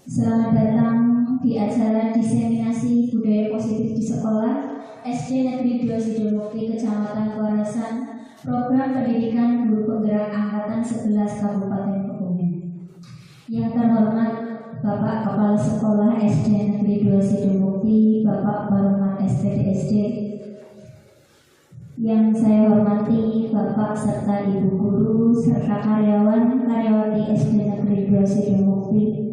Selamat datang di acara diseminasi budaya positif di sekolah SD Negeri 2 Sidomukti, Kecamatan Kuarasan, program pendidikan guru penggerak angkatan 11 Kabupaten Kebumen. Yang terhormat Bapak Kepala Sekolah SD Negeri 2 Sidomukti, Bapak Barumat SPDSD. Yang saya hormati Bapak serta Ibu Guru serta karyawan-karyawati SD Negeri 2 Sidomukti.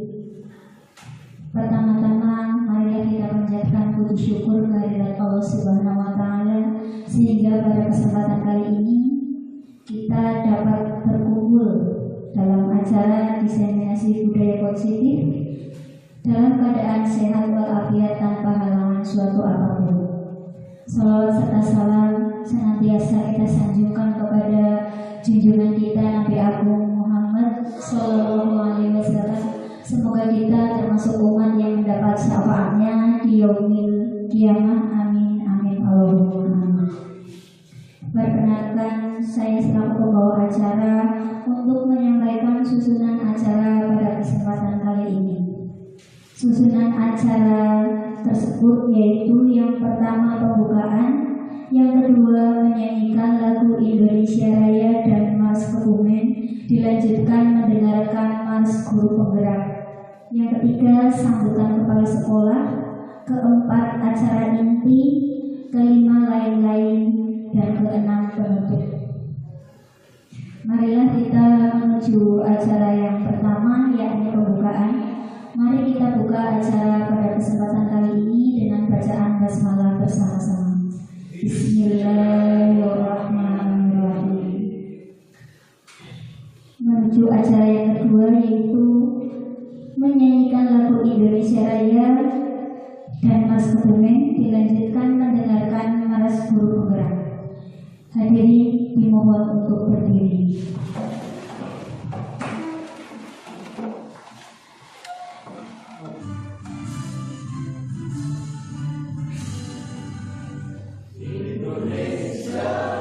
Pertama-tama, marilah kita panjatkan puji syukur kehadirat Allah Subhanahu wa Ta'ala, sehingga pada kesempatan kali ini kita dapat berkumpul dalam acara diseminasi budaya positif dalam keadaan sehat walafiat tanpa halangan suatu apapun. Salawat serta salam senantiasa kita sanjungkan kepada junjungan kita Nabi Agung Muhammad Sallallahu Alaihi Wasallam. Semoga kita termasuk umat yang mendapat syafaatnya di yaumil kiamah. Amin, amin, Allahumma amin. Perkenalkan, saya selaku pembawa acara untuk menyampaikan susunan acara pada kesempatan kali ini. Susunan acara tersebut yaitu yang pertama pembukaan, yang kedua menyanyikan lagu Indonesia Raya dan Mars Kebumen, dilanjutkan mendengarkan Mars Guru Penggerak. Yang ketiga, sambutan kepala sekolah. Keempat, acara inti. Kelima, lain-lain. Dan keenam, penutup. Marilah kita menuju acara yang pertama, yakni pembukaan. Mari kita buka acara pada kesempatan kali ini dengan bacaan basmalah bersama-sama. Bismillahirrahmanirrahim. Menuju acara yang kedua, yaitu menyanyikan lagu Indonesia Raya dan Mars Kebumen, dilanjutkan mendengarkan Mars Guru Penggerak. Hadirin dimohon untuk berdiri. Indonesia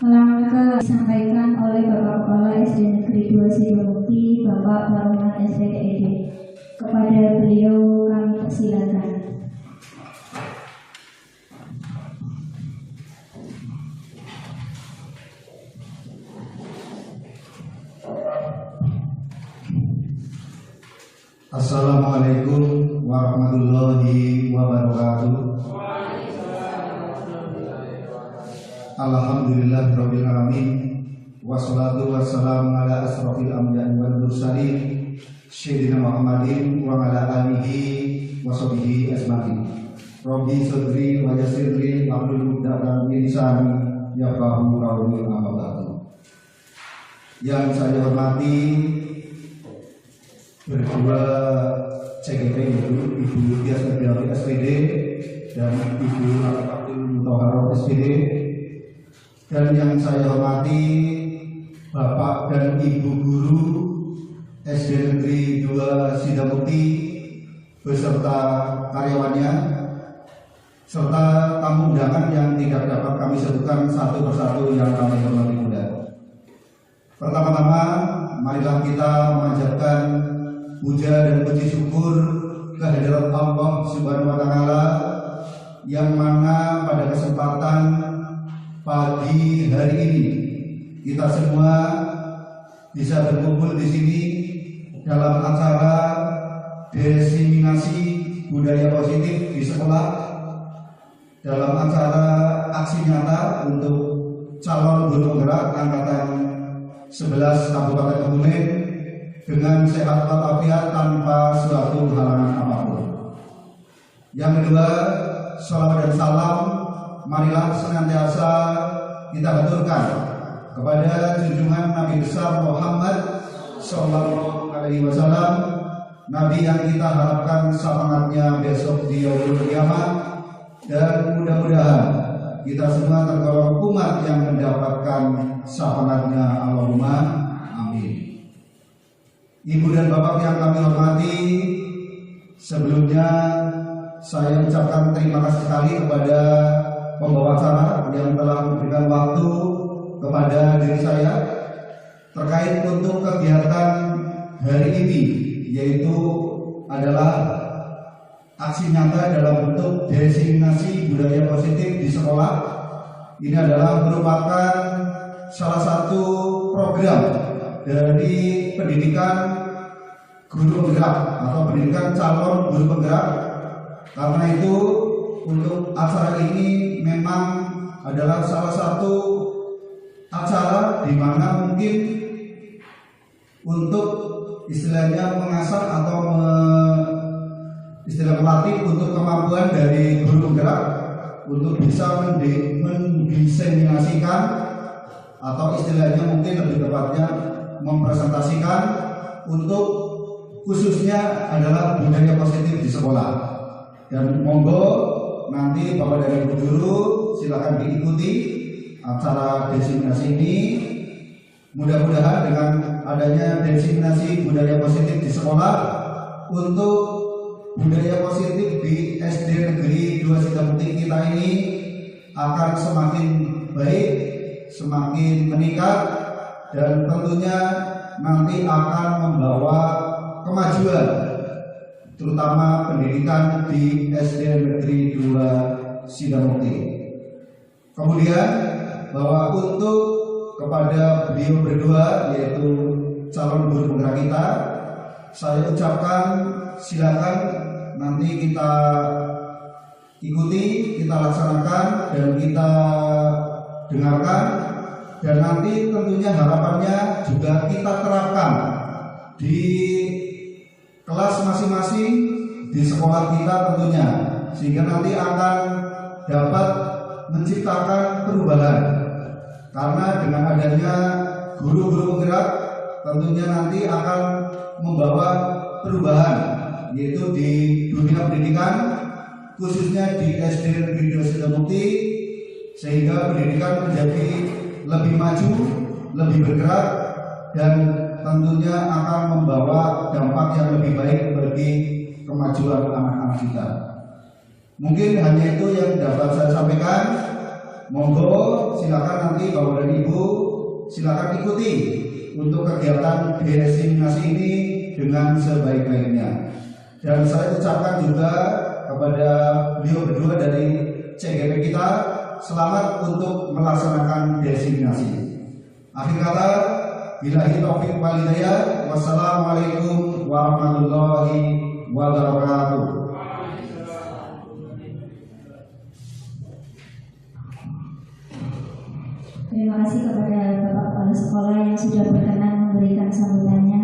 Langkah disampaikan oleh Bapak Kepala SD Negeri 2 Sidomukti, Bapak Baroman SPED. Kepada beliau kami persilakan. Assalamualaikum warahmatullahi wabarakatuh. Alhamdulillahirabbil alamin. Wassalatu wassalamu ala asrofil anbiya'i wal mursalin sayyidina Muhammadin wa ala alihi wa sahbihi ajmain. Rabbi sadri wa yassirli wahlul 'uqdatam min lisani yafqahu qawli amma ba'du. Yang saya hormati berdua CGP itu Ibu Tias Febrianti SPD dan Ibu Latifah Mutahharoh SPD, dan yang saya hormati Bapak dan Ibu Guru SD Negeri 2 Sidamukti beserta karyawannya, serta tamu undangan yang tidak dapat kami sebutkan satu persatu yang kami hormati pula. Pertama-tama, marilah kita memanjatkan puja dan puji syukur kehadirat Allah Subhanahu wa Ta'ala, yang mana pada kesempatan pagi hari ini kita semua bisa berkumpul di sini dalam acara diseminasi budaya positif di sekolah, dalam acara aksi nyata untuk calon guru penggerak angkatan 11 Kabupaten Kebumen dengan sehat walafiat tanpa suatu halangan apapun. Yang kedua, shalawat dan salam marilah senantiasa kita haturkan kepada junjungan Nabi besar Muhammad Sallallahu Alaihi Wasallam, Nabi yang kita harapkan syafaatnya besok di yaumul kiamat, dan mudah-mudahan kita semua tergolong umat yang mendapatkan syafaatnya. Allahumma amin. Ibu dan Bapak yang kami hormati, sebelumnya saya ucapkan terima kasih sekali kepada pembawa acara yang telah memberikan waktu kepada diri saya terkait untuk kegiatan hari ini, yaitu adalah aksi nyata dalam bentuk diseminasi budaya positif di sekolah. Ini adalah merupakan salah satu program dari pendidikan guru penggerak atau pendidikan calon guru penggerak. Karena itu untuk acara ini memang adalah salah satu acara di mana mungkin untuk istilahnya mengasah atau melatih untuk kemampuan dari guru penggerak untuk bisa mendiseminasikan atau istilahnya mungkin lebih tepatnya mempresentasikan untuk khususnya adalah budaya positif di sekolah. Dan monggo nanti Bapak dan Ibu guru silakan diikuti acara diseminasi ini. Mudah-mudahan dengan adanya diseminasi budaya positif di sekolah, untuk budaya positif di SD Negeri 2 Sidamukti kita ini akan semakin baik, semakin meningkat, dan tentunya nanti akan membawa kemajuan terutama pendidikan di SD Negeri 2 Sidamukti. Kemudian bahwa untuk kepada beliau berdua, yaitu calon guru penggerak kita, saya ucapkan silakan nanti kita ikuti, kita laksanakan dan kita dengarkan, dan nanti tentunya harapannya juga kita terapkan di kelas masing-masing di sekolah kita tentunya, sehingga nanti akan dapat menciptakan perubahan. Karena dengan adanya guru-guru penggerak tentunya nanti akan membawa perubahan, yaitu di dunia pendidikan, khususnya di SD Negeri 2 Sidamukti, sehingga pendidikan menjadi lebih maju, lebih bergerak, dan tentunya akan membawa dampak yang lebih baik bagi kemajuan anak-anak kita. Mungkin hanya itu yang dapat saya sampaikan. Monggo silakan nanti Bapak dan Ibu silakan ikuti untuk kegiatan diseminasi ini dengan sebaik-baiknya. Dan saya ucapkan juga kepada beliau berdua dari CGP kita, selamat untuk melaksanakan diseminasi. Akhir kata, billahi taufiq wal hidayah. Wassalamualaikum warahmatullahi wabarakatuh. Terima kasih kepada Bapak Kepala Sekolah yang sudah berkenan memberikan sambutannya.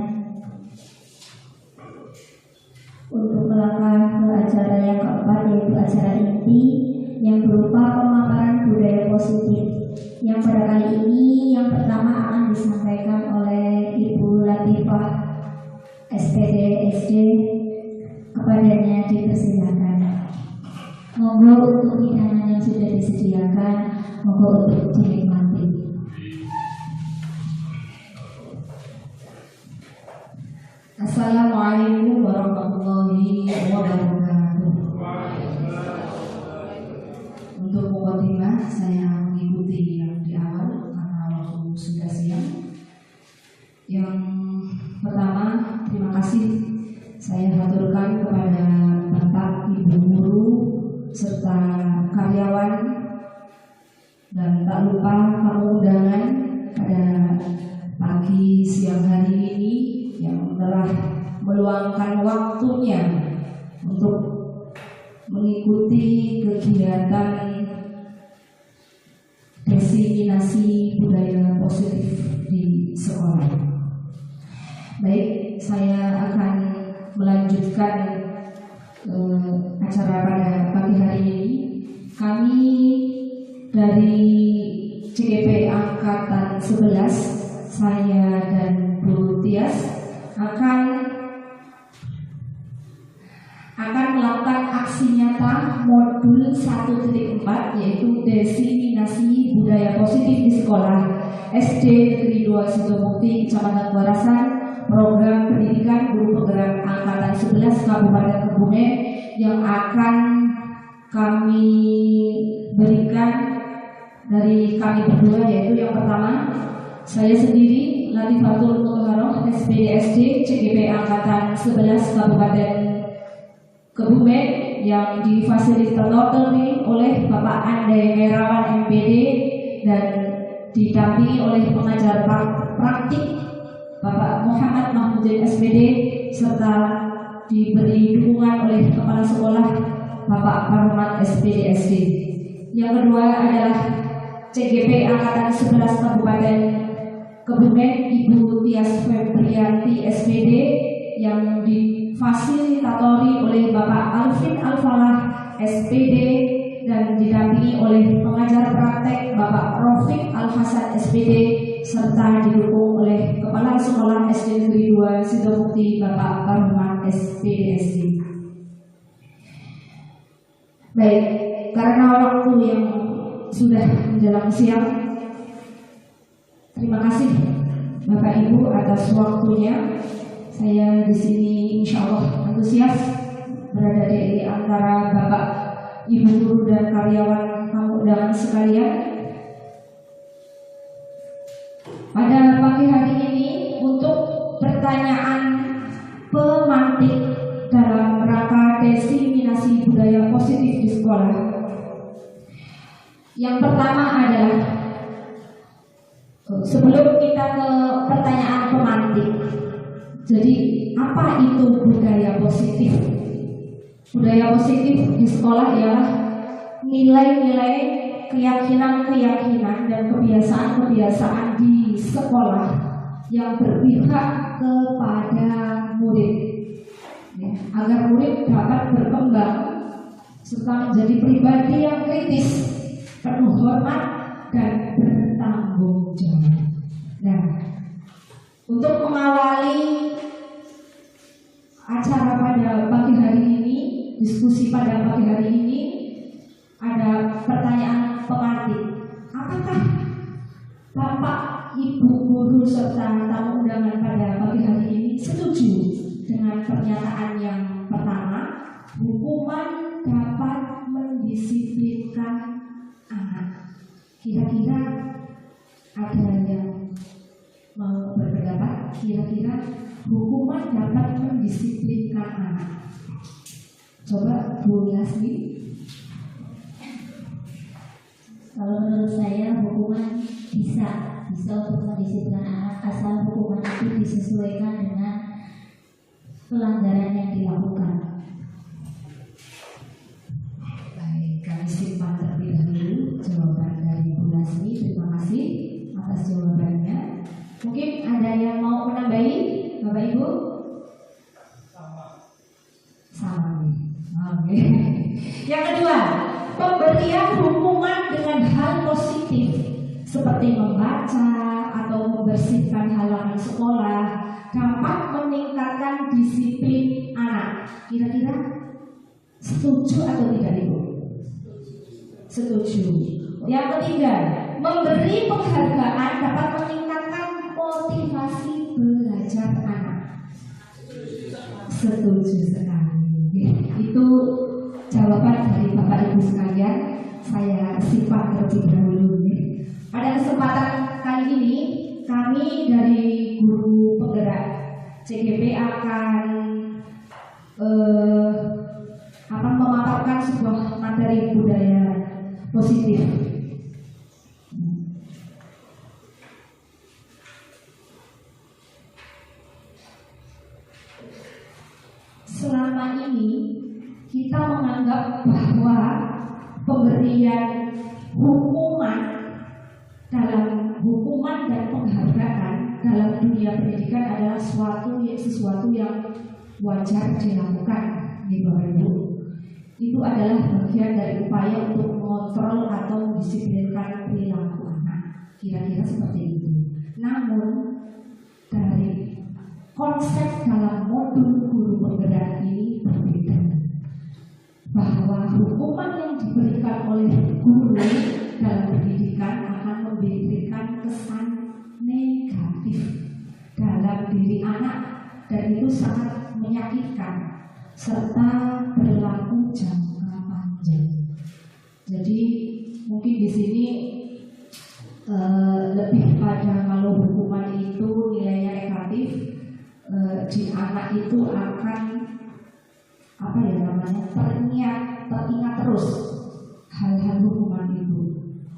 Untuk melangkah ke acara yang keempat, yaitu acara inti yang berupa pemaparan budaya positif, yang pada kali ini yang pertama akan disampaikan oleh Ibu Latifah SPD SD kepadanya dipersilakan. Monggo untuk hidangan yang sudah disediakan, monggo untuk dinikmati. Assalamualaikum warahmatullahi wabarakatuh. Untuk mukadimah saya mengikuti yang di awal karena waktu sudah siang. Yang pertama, terima kasih saya haturkan kepada Bapak, Ibu guru serta karyawan, dan tak lupa tamu undangan pada pagi siang hari ini yang telah meluangkan waktunya untuk mengikuti kegiatan diseminasi budaya positif di sekolah. Baik, saya akan melanjutkan acara pada pagi hari ini. Kami dari CGP Angkatan 11, saya dan Bu Tias akan melakukan aksi nyata modul 1.4, yaitu diseminasi budaya positif di sekolah SD Negeri 2 Sidomukti, Kecamatan Warasan, program pendidikan guru penggerak Angkatan 11 Kabupaten Kebumen, yang akan kami berikan dari kami berdua, yaitu yang pertama saya sendiri Latifatul Mutharoh SPDSD CGP Angkatan 11 Kabupaten Kebumen, yang difasilitasi oleh Bapak Andai Merawan MPD dan didampingi oleh pengajar praktik Bapak Muhammad Mahmudin SPD, serta diberi dukungan oleh Kepala Sekolah Bapak Parmat SPDSD. Yang kedua adalah CGP Angkatan 11 Kabupaten Kebumen, Ibu Tias Febrianti SPD, yang difasilitatori oleh Bapak Alvin Alfalah SPD dan didampingi oleh pengajar praktek Bapak Rafiq Al-Hasan SPD, serta didukung oleh Kepala Sekolah SD Negeri 2 Sidomukti Bapak Parmat SPDSD. Baik, karena waktu yang sudah menjelang siang, terima kasih Bapak Ibu atas waktunya. Saya di sini insya Allah antusias berada di antara Bapak, Ibu guru dan karyawan tamu undangan sekalian. Pada pagi hari ini untuk pertanyaan pemantik dalam rangka diseminasi budaya positif di sekolah. Yang pertama adalah, sebelum kita ke pertanyaan pemantik, jadi apa itu budaya positif? Budaya positif di sekolah ialah nilai-nilai, keyakinan-keyakinan dan kebiasaan-kebiasaan di sekolah yang berpihak kepada murid, ya, agar murid dapat berkembang serta menjadi pribadi yang kritis, penuh hormat dan bertanggung jawab. Nah, untuk mengawali acara pada pagi hari ini, diskusi pada pagi hari ini, ada pertanyaan pemantik. Apakah Bapak, Ibu guru serta tamu undangan pada pagi hari ini setuju dengan pernyataan yang pertama, hukuman dapat mendisiplinkan anak? Kira-kira ada yang mau berpendapat, kira-kira hukuman dapat mendisiplinkan anak? Coba Bu Lasmi. Kalau menurut saya hukuman bisa untuk mendisiplinkan anak, asal hukuman itu disesuaikan dengan pelanggaran yang dilakukan. Baik, kami simpan terlebih dahulu jawaban dari Bu Lasmi. Terima kasih atas jawabannya. Mungkin ada yang mau menambahi, Bapak Ibu? Sama. Oke. Yang kedua, pemberian hukuman dengan hal positif seperti membaca atau membersihkan halaman sekolah dapat meningkatkan disiplin anak. Kira-kira setuju atau tidak Ibu? Setuju. Yang ketiga, memberi penghargaan dapat meningkatkan motivasi belajar anak. Setuju sekali. Itu jawaban dari Bapak Ibu sekalian. Saya simpan terlebih dahulu. Pada kesempatan kali ini, kami dari guru penggerak CGP akan memaparkan sebuah materi budaya positif. Selama ini kita menganggap bahwa pemberian hukuman dan penghargaan dalam dunia pendidikan adalah sesuatu yang wajar dilakukan di Bapak Ibu. Itu adalah bagian dari upaya untuk mengontrol atau mendisiplinkan perilaku anak. Kira-kira seperti itu. Namun dari konsep dalam modul guru penggerak ini berbeda. Bahwa hukuman yang diberikan oleh guru dalam pendidikan akan memberikan kesan negatif dalam diri anak, dan itu sangat menyakitkan serta berlaku jangka panjang. Jadi mungkin di sini lebih pada kalau hukuman itu nilainya negatif, di anak itu akan teringat terus hal-hal hukuman itu.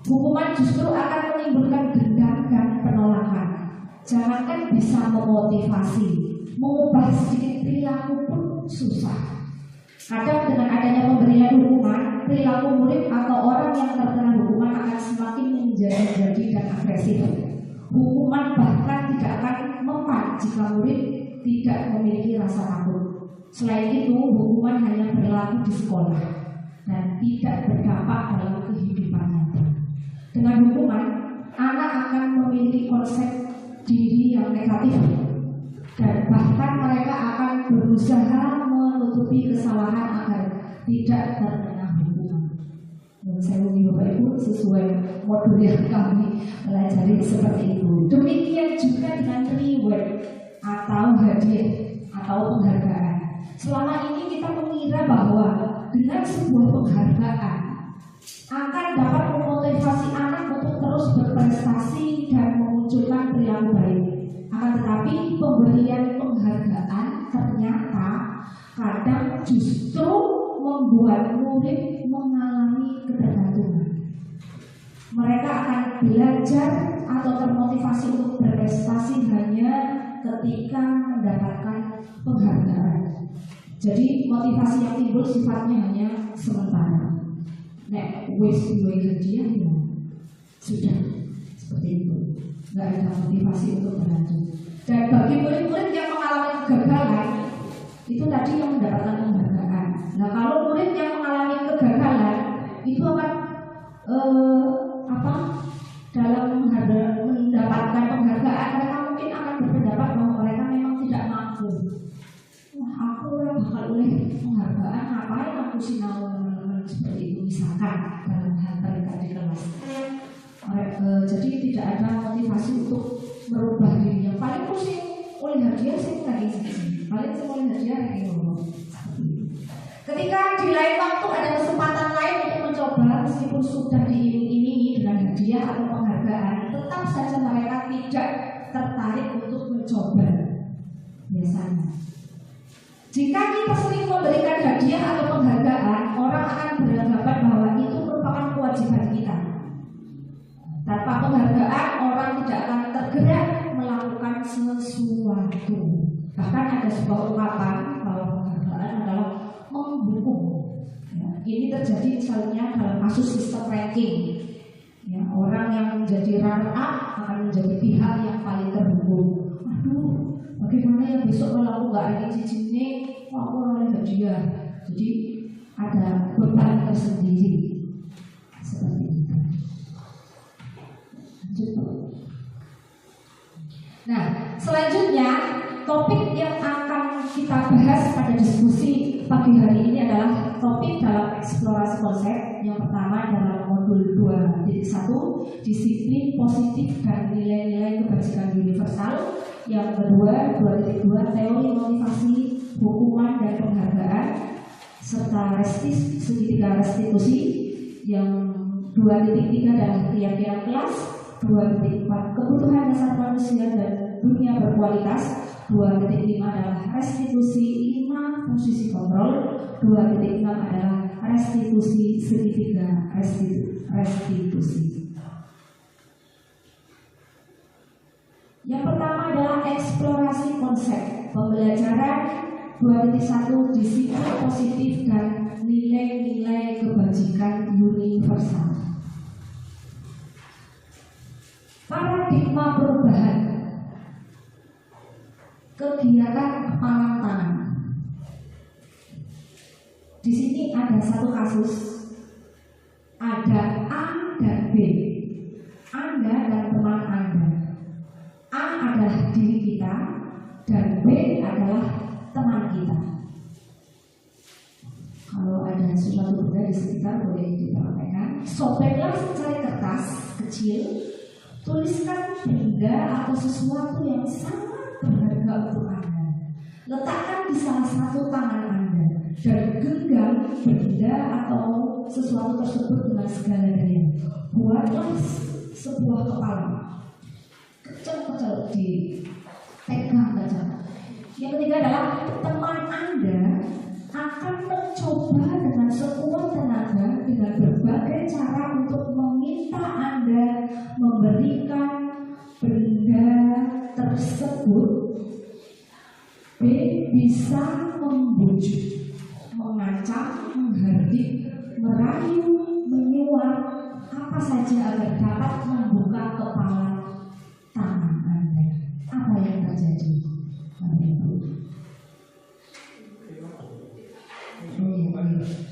Hukuman justru akan menimbulkan dendam dan penolakan. Jangankan bisa memotivasi, mengubah sedikit perilaku pun susah. Kadang dengan adanya pemberian hukuman, perilaku murid atau orang yang terkena hukuman akan semakin menjadi dan agresif. Hukuman bahkan tidak akan mempan jika murid tidak memiliki rasa takut. Selain itu, hukuman hanya berlaku di sekolah dan tidak berdampak dalam kehidupan nyata. Dengan hukuman, anak akan memiliki konsep diri yang negatif, dan bahkan mereka akan berusaha menutupi kesalahan agar tidak terkena hukuman. Dan saya ingin Bapak Ibu sesuai modul yang kami pelajari seperti itu. Demikian juga dengan reward atau hadiah atau penghargaan. Selama ini kita mengira bahwa dengan sebuah penghargaan akan dapat memotivasi anak untuk terus berprestasi dan memunculkan perilaku baik. Akan tetapi pemberian penghargaan ternyata kadang justru membuat murid mengalami ketergantungan. Mereka akan belajar atau termotivasi untuk berprestasi hanya ketika mendapatkan penghargaan. Jadi motivasi yang timbul sifatnya hanya sementara. Nek wis duwe hadiah ya sudah seperti itu. Nggak ada motivasi untuk berlanjut. Dan bagi murid-murid yang mengalami kegagalan, itu tadi yang mendapatkan penghargaan. Nah, kalau murid yang mengalami kegagalan itu akan dalam mendapatkan penghargaan, mereka mungkin akan berpendapat bahwa mereka memang tidak mampu. Wah, aku bakal oleh penghargaan, ngapain aku sinau seperti itu misalkan dalam hal mereka di kelas. Jadi tidak ada motivasi untuk merubah diri. Yang paling pusing oleh hadiah sih tadi paling oleh hadiah kayak ngomong. Ketika di lain waktu ada kesempatan lain untuk mencoba, meskipun sudah diiming-imingi dengan hadiah atau penghargaan, tetap saja mereka tidak tertarik untuk mencoba. Biasanya, jika kita sering memberikan hadiah atau penghargaan, orang akan beranggapan bahwa itu merupakan kewajiban kita. Tanpa penghargaan, orang tidak akan tergerak melakukan sesuatu. Bahkan ada sebuah ungkapan bahwa penghargaan adalah mendukung. Ya, ini terjadi misalnya dalam kasus sistem ranking. Ya, orang yang menjadi runner up akan menjadi pihak yang paling terhukum. Aduh, bagaimana ya besok kalau aku nggak ranking sini, aku oleh hadiah. Jadi ada beban tersendiri seperti itu. Selanjutnya, topik yang akan kita bahas pada diskusi pagi hari ini adalah topik dalam eksplorasi konsep. Yang pertama adalah modul 2.1, disiplin positif dan nilai-nilai kebajikan universal. Yang kedua, 2.2, teori motivasi, hukuman dan penghargaan, serta segitiga restitusi. Yang 2.3 adalah keyakinan kelas, 2.4 kebutuhan dasar manusia dan dunia berkualitas, 2.5 adalah restitusi 5 posisi kontrol, 2.6 adalah restitusi segitiga restitusi. Yang pertama adalah eksplorasi konsep. Pembelajaran 2.1, disiplin positif dan nilai-nilai kebajikan universal. Paradigma perubahan, kegiatan pangan. Di sini ada satu kasus, ada A dan B. Anda dan teman Anda. A adalah diri kita dan B adalah teman kita. Kalau ada sesuatu benda di sekitar boleh diperhatikan. Sobeklah secari kertas kecil, tuliskan benda atau sesuatu yang sangat berharga untuk Anda. Letakkan di salah satu tangan Anda dan genggam benda atau sesuatu tersebut dengan segala daya. Buatlah sebuah kepala, kecil-kecil, dipegang saja. Yang ketiga adalah teman Anda akan mencoba dengan sekuat tenaga dengan berbagai cara untuk meminta Anda memberikan benda tersebut. B bisa membujuk, mengancam, menghardik, merayu, menyuap, apa saja agar dapat membuka kepala tangan Anda. Apa yang terjadi?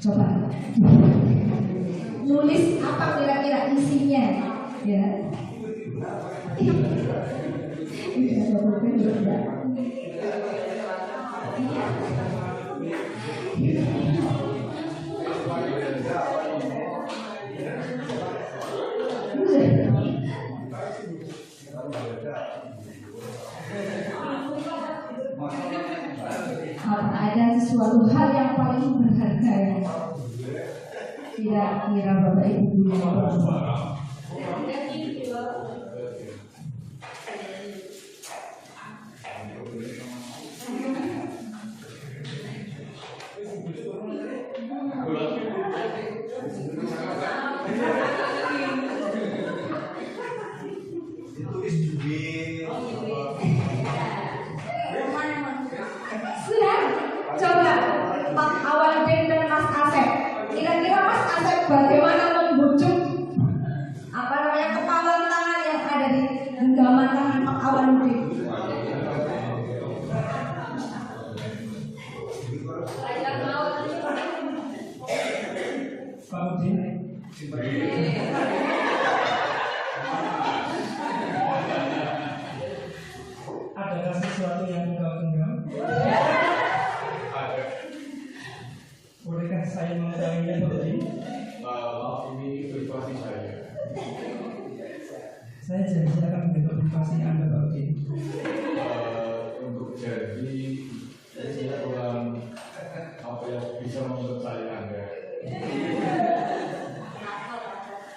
Coba nulis apa kira-kira isinya, ya. Ada sesuatu hal yang paling berharga ya? Kira-kira Bapak Ibu punya sudah? Coba Pak Awaludin dan Mas Asep. Kira-kira Mas Asep bagaimana membujuk kepala tangan yang ada di genggaman tangan Pak Awaludin? Adakah sesuatu yang engkau genggam? Ada. Bolehkah saya mengetahuinya, Pak Udin? Ini privasi saya. Saya janji akan menjaga privasi Anda, Pak Udin. Untuk janji, saya kurang apa yang bisa mempercayai Anda.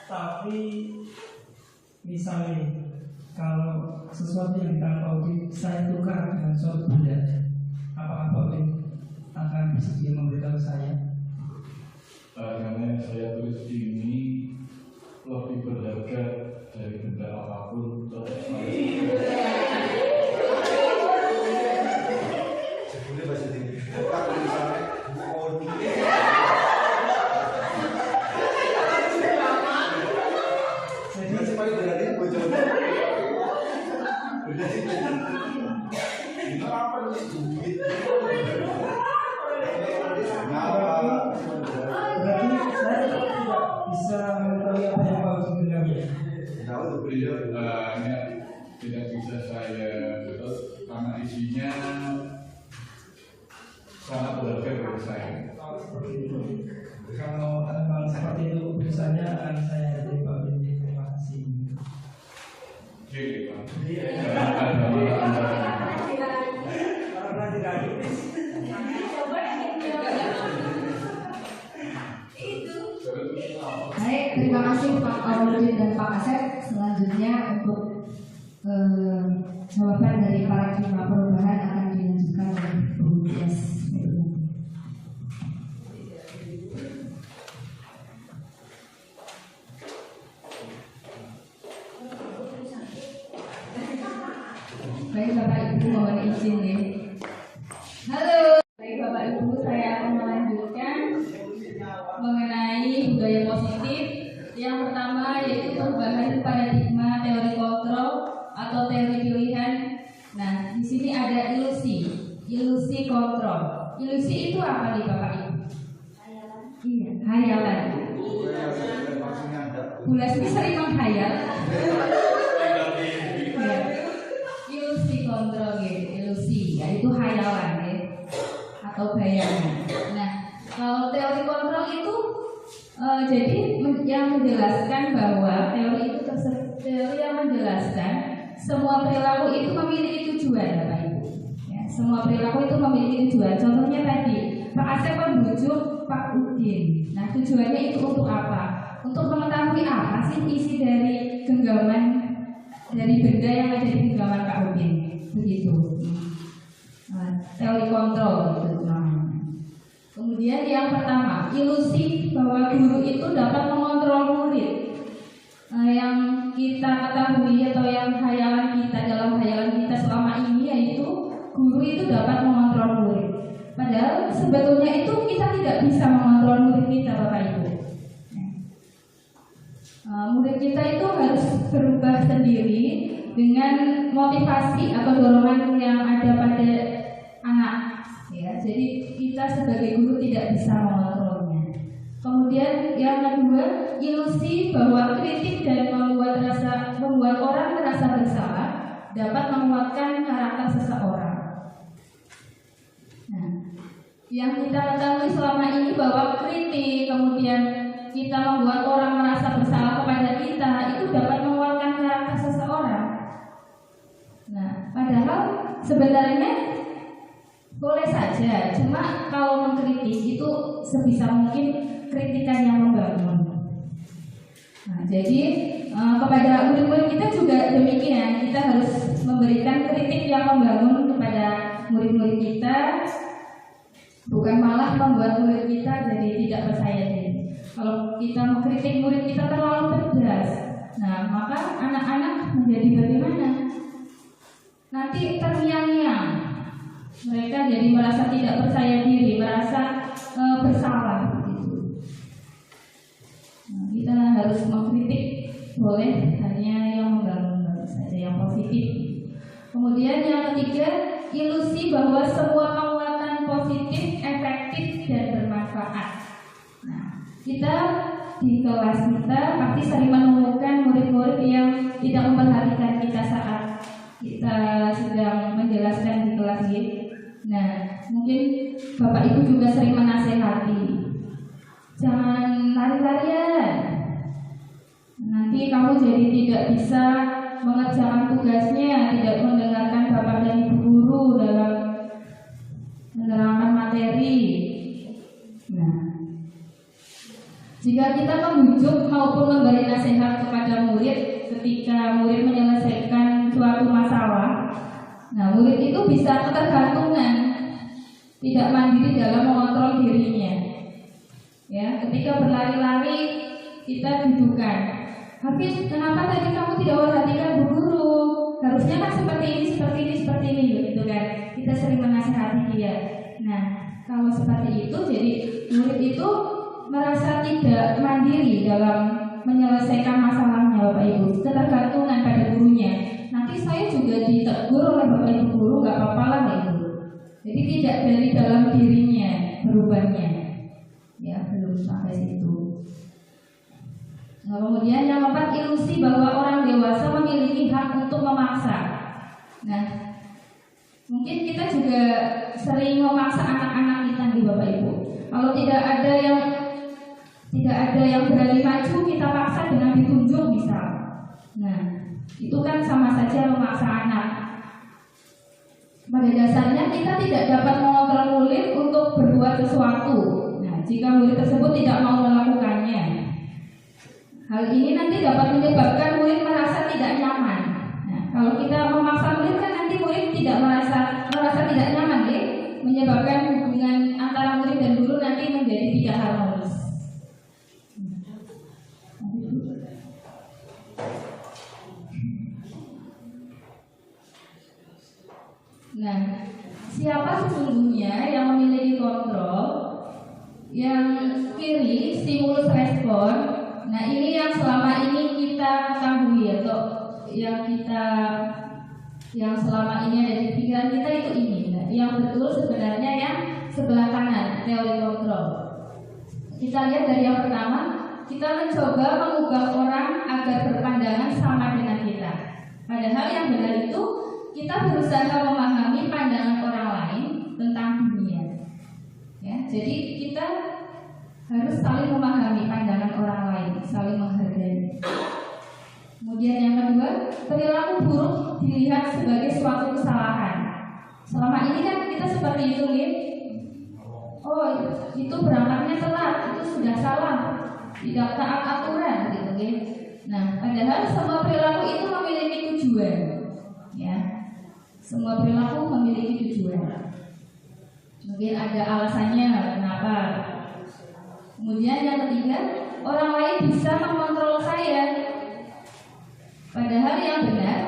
Tapi misalnya kalau sesuatu yang di tangan Pak Udin saya tukar dengan suatu benda, apakah Pak Udin akan bersedia memberitahu saya? Karena saya tulis ini lebih berharga dari benda apapun untuk saya. Sebelumnya bahasa tinggi. Kalau misalnya Jadi supaya berarti bocor. Berarti ini apa nih duit? berarti saya tidak bisa mengetahui apa yang Pak Udin genggam. Beliau tidak bisa saya karena isinya sangat berharga bagi saya. Kalau memang seperti itu keputusannya akan saya terima. Terima kasih. Oke, Pak. Baik, terima kasih Pak Auludin dan Pak Asep. Selanjutnya untuk jawaban dari para Kima Perubahan akan dilanjutkan oleh Bu Dias. Baik Bapak Ibu, mohon izin ya. Halo, baik Bapak Ibu, saya akan melanjutkan mengenai budaya positif. Yang pertama yaitu perubahan paradigma teori kontrol atau teori pilihan. Nah, di sini ada ilusi kontrol. Ilusi itu apa nih Bapak Ibu? Iya, hayalan. Bulas ini sering menghayal. Ya. Ilusi kontrol gitu, ilusi yaitu hayalan ya, atau bayangan. Nah, kalau teori kontrol itu jadi yang menjelaskan bahwa teori yang menjelaskan semua perilaku itu memiliki tujuan, Bapak Ibu. Ya, semua perilaku itu memiliki tujuan. Contohnya tadi Pak Asep membujuk Pak Udin. Nah, tujuannya itu untuk apa? Untuk mengetahui apa sih isi dari genggaman dari benda yang ada di genggaman Pak Udin. Begitu. Teori kontrol itu namanya. Kemudian yang pertama, ilusi bahwa guru itu dapat mengontrol murid. Yang kita ketahui atau yang hayalan kita dalam hayalan kita selama ini yaitu guru itu dapat mengontrol murid. Padahal sebetulnya itu kita tidak bisa mengontrol murid kita, Bapak Ibu. Murid kita itu harus berubah sendiri dengan motivasi atau dorongan yang ada pada anak. Ya, jadi kita sebagai guru tidak bisa mengontrolnya. Kemudian yang kedua, ilusi bahwa kritik dan membuat orang merasa bersalah dapat menguatkan karakter seseorang. Nah, yang kita ketahui selama ini bahwa kritik kemudian kita membuat orang merasa bersalah kepada kita itu dapat menguatkan karakter seseorang. Nah, padahal sebenarnya boleh saja, cuma kalau mengkritik itu sebisa mungkin kritikan yang membangun. Nah, jadi kepada murid-murid kita juga demikian, kita harus memberikan kritik yang membangun kepada murid-murid kita, bukan malah membuat murid kita jadi tidak percaya diri. Kalau kita mengkritik murid kita terlalu pedas, nah maka anak-anak menjadi bagaimana? Nanti terngiang-ngiang. Mereka jadi merasa tidak percaya diri, merasa bersalah gitu. Nah, kita harus mengkritik, boleh hanya yang membangun saja, yang positif. Kemudian yang ketiga, ilusi bahwa semua penguatan positif efektif dan bermanfaat. Nah, kita di kelas kita pasti sering menemukan murid-murid yang tidak memperhatikan kita saat kita sedang menjelaskan di kelas ini. Nah, mungkin Bapak Ibu juga sering menasehati, jangan lari-larian, nanti kamu jadi tidak bisa mengerjakan tugasnya, tidak mendengarkan Bapak dan Ibu guru dalam menerangkan materi. Nah, jika kita membujuk maupun memberi nasihat kepada murid ketika murid menyelesaikan suatu masalah, nah murid itu bisa ketergantungan, tidak mandiri dalam mengontrol dirinya. Ya, ketika berlari-lari kita dudukan, Hafiz, kenapa tadi kamu tidak memperhatikan Bu Guru? Harusnya kan seperti ini, begitu kan? Kita sering menasihati dia. Nah, kalau seperti itu, jadi murid itu merasa tidak mandiri dalam menyelesaikan masalahnya, Bapak Ibu, ketergantungan pada gurunya. Nanti saya juga ditegur oleh Bapak Ibu guru, nggak apa-apa lah itu. Jadi tidak dari dalam dirinya berubahnya, ya belum sampai situ. Nah, kemudian yang keempat, ilusi bahwa orang dewasa memiliki hak untuk memaksa. Nah, Mungkin kita juga sering memaksa anak-anak kita nih Bapak Ibu. Kalau tidak ada yang berani maju, kita paksa dengan ditunjuk misal. Nah, itu kan sama saja memaksa anak. Pada dasarnya kita tidak dapat mengontrol murid untuk berbuat sesuatu. Nah, jika murid tersebut tidak mau melakukannya, hal ini nanti dapat menyebabkan murid merasa tidak nyaman. Nah, kalau kita memaksa murid kan nanti murid tidak merasa tidak nyaman, ya? Menyebabkan hubungan antara murid dan guru nanti menjadi tidak harmonis. Nah, siapa sesungguhnya yang memiliki kontrol, yang kiri stimulus respon? Nah, ini yang selama ini kita ketahui atau yang selama ini ada di pikiran kita itu ini. Nah, yang betul sebenarnya yang sebelah kanan, teori kontrol. Kita lihat dari yang pertama, kita mencoba mengubah orang agar berpandangan sama dengan kita. Padahal yang benar itu kita berusaha memahami pandangan orang lain tentang dunia. Ya, jadi kita harus saling memahami pandangan orang lain, saling menghargai. Kemudian yang kedua, perilaku buruk dilihat sebagai suatu kesalahan. Selama ini kan kita seperti itu, ya. Oh, itu berangkatnya telat, itu sudah salah, tidak taat aturan, gitu, ya. Nah, padahal semua perilaku itu memiliki tujuan, ya. Semua perilaku memiliki tujuan. Mungkin ada alasannya kenapa. Kemudian yang ketiga, orang lain bisa mengontrol saya. Padahal yang benar,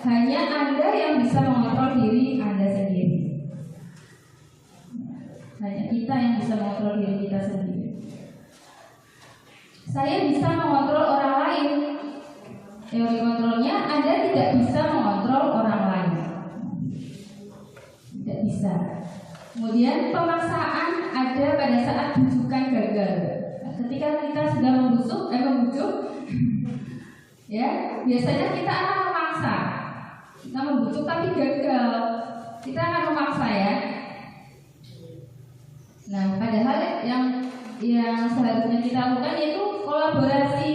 hanya Anda yang bisa mengontrol diri Anda sendiri. Hanya kita yang bisa mengontrol diri kita sendiri. Saya bisa mengontrol orang lain. Teori kontrolnya, Anda tidak bisa mengontrol orang lain. Tidak bisa. Kemudian pemaksaan ada pada saat bujukan gagal. Nah, ketika kita sudah membujuk, ya biasanya kita akan memaksa. Kita membujuk tapi gagal, kita akan memaksa, ya. Nah, padahal yang seharusnya kita lakukan yaitu kolaborasi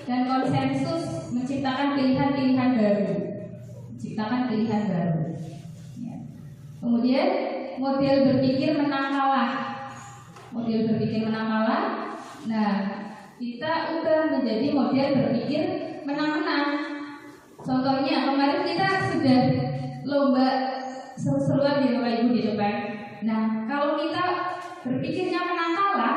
dan konsensus, menciptakan pilihan-pilihan baru, Ya. Kemudian model berpikir menang kalah. Nah, kita ubah menjadi model berpikir menang-menang. Contohnya kemarin kita sudah lomba seru-seruan di Bapak Ibu di depan. Nah, kalau kita berpikirnya menang kalah,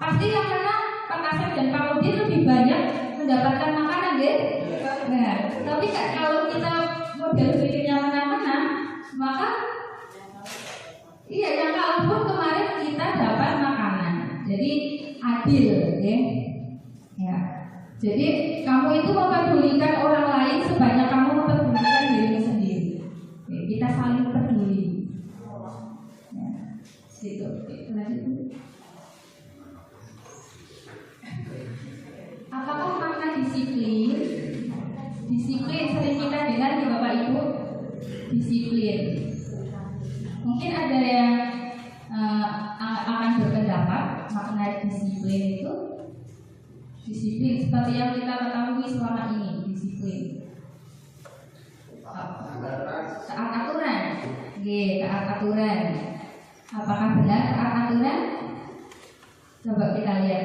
pasti yang menang Pak Kasep dan Pak Udin lebih banyak mendapatkan makanan, ya. Nah, tapi kalau kita model berpikirnya menang-menang, maka yang kalah pun kemarin kita dapat makanan. Jadi adil, ya. Jadi kamu itu mempedulikan orang lain sebanyak kamu mempedulikan dirimu sendiri. Kita saling peduli. Ya, gitu. Lanjut. Apakah makna disiplin? Disiplin sering kita dengar di Bapak Ibu. Disiplin. Mungkin ada yang akan berpendapat makna disiplin itu. Disiplin seperti yang kita ketahui selama ini, disiplin. Taat aturan. Taat aturan. Apakah benar taat aturan? Coba kita lihat.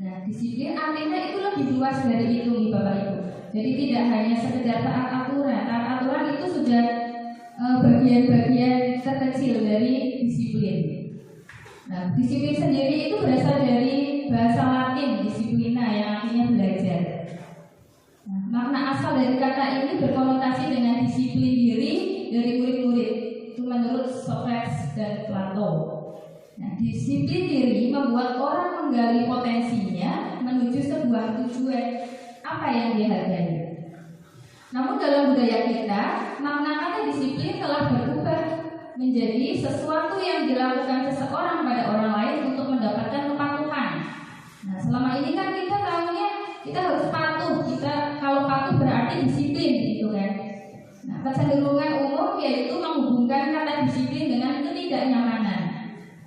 Nah, disiplin artinya itu lebih luas dari itu nih Bapak Ibu. Jadi tidak hanya sekedar taat aturan. Taat aturan itu sudah bagian-bagian terkecil dari disiplin. Nah, disiplin sendiri itu berasal dari bahasa Latin disiplina yang artinya belajar. Nah, makna asal dari kata ini berkonotasi dengan disiplin diri dari murid-murid. Itu menurut Socrates dan Plato. Nah, disiplin diri membuat orang menggali potensinya menuju sebuah tujuan apa yang dihargai. Namun dalam budaya kita, makna kata disiplin telah berubah menjadi sesuatu yang dilakukan seseorang pada orang lain untuk mendapatkan kepatuhan. Nah, selama ini kan kita tahunya kita harus patuh. Kalau patuh berarti disiplin, gitu kan? Nah, kecenderungan umum yaitu menghubungkan kata disiplin dengan ketidaknyamanan,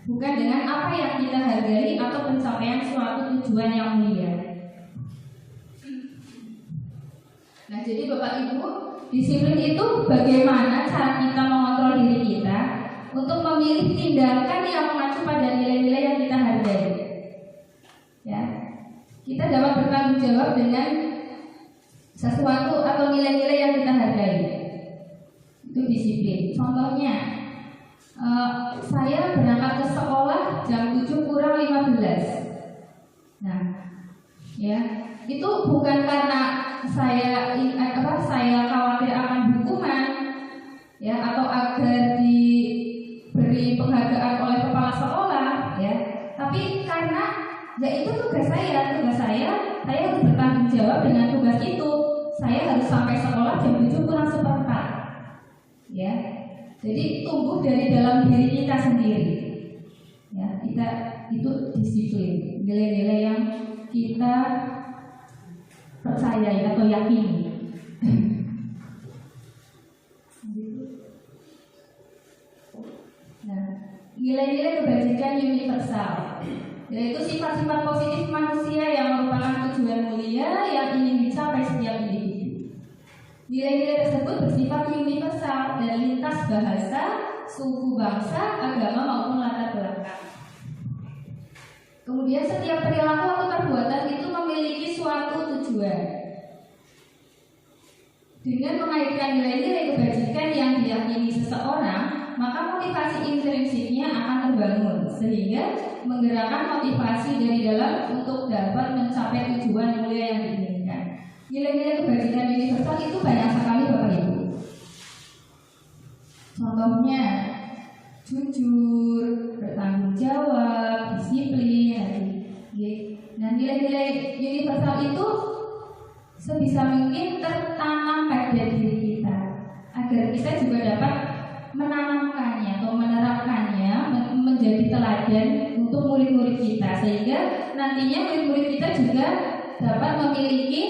bukan dengan apa yang kita hargai atau pencapaian suatu tujuan yang mulia. Nah, jadi Bapak Ibu, disiplin itu bagaimana cara kita mengontrol diri kita untuk memilih tindakan yang mengacu pada nilai-nilai yang kita hargai. Ya, kita dapat bertanggung jawab dengan sesuatu atau nilai-nilai yang kita hargai. Itu disiplin. Contohnya, saya berangkat ke sekolah jam 7 kurang 15. Nah, ya, itu bukan karena saya khawatir akan hukuman, ya, atau agar diberi penghargaan oleh kepala sekolah, ya, tapi karena ya itu tugas saya harus bertanggung jawab dengan tugas itu. Saya harus sampai sekolah jam 7 kurang seperempat, ya. Jadi tumbuh dari dalam diri kita sendiri, ya. Kita itu disiplin, nilai-nilai yang kita percayai atau yakini. Nah, nilai-nilai kebajikan universal, yaitu sifat-sifat positif manusia yang merupakan tujuan mulia yang ingin dicapai setiap individu. Nilai-nilai tersebut bersifat universal dan lintas bahasa, suku, bangsa, agama maupun latar belakang. Kemudian setiap perilaku atau perbuatan itu memiliki suatu tujuan. Dengan mengaitkan nilai-nilai kebajikan yang diyakini seseorang, maka motivasi intrinsiknya akan terbangun, sehingga menggerakkan motivasi dari dalam untuk dapat mencapai tujuan mulia yang diinginkan. Nilai-nilai kebajikan universal itu banyak sekali Bapak Ibu. Contohnya jujur, bertanggung jawab, disiplin. Nah, nilai-nilai universal itu sebisa mungkin tertanam pada diri kita, agar kita juga dapat menanamkannya atau menerapkannya menjadi teladan untuk murid-murid kita, sehingga nantinya murid-murid kita juga dapat memiliki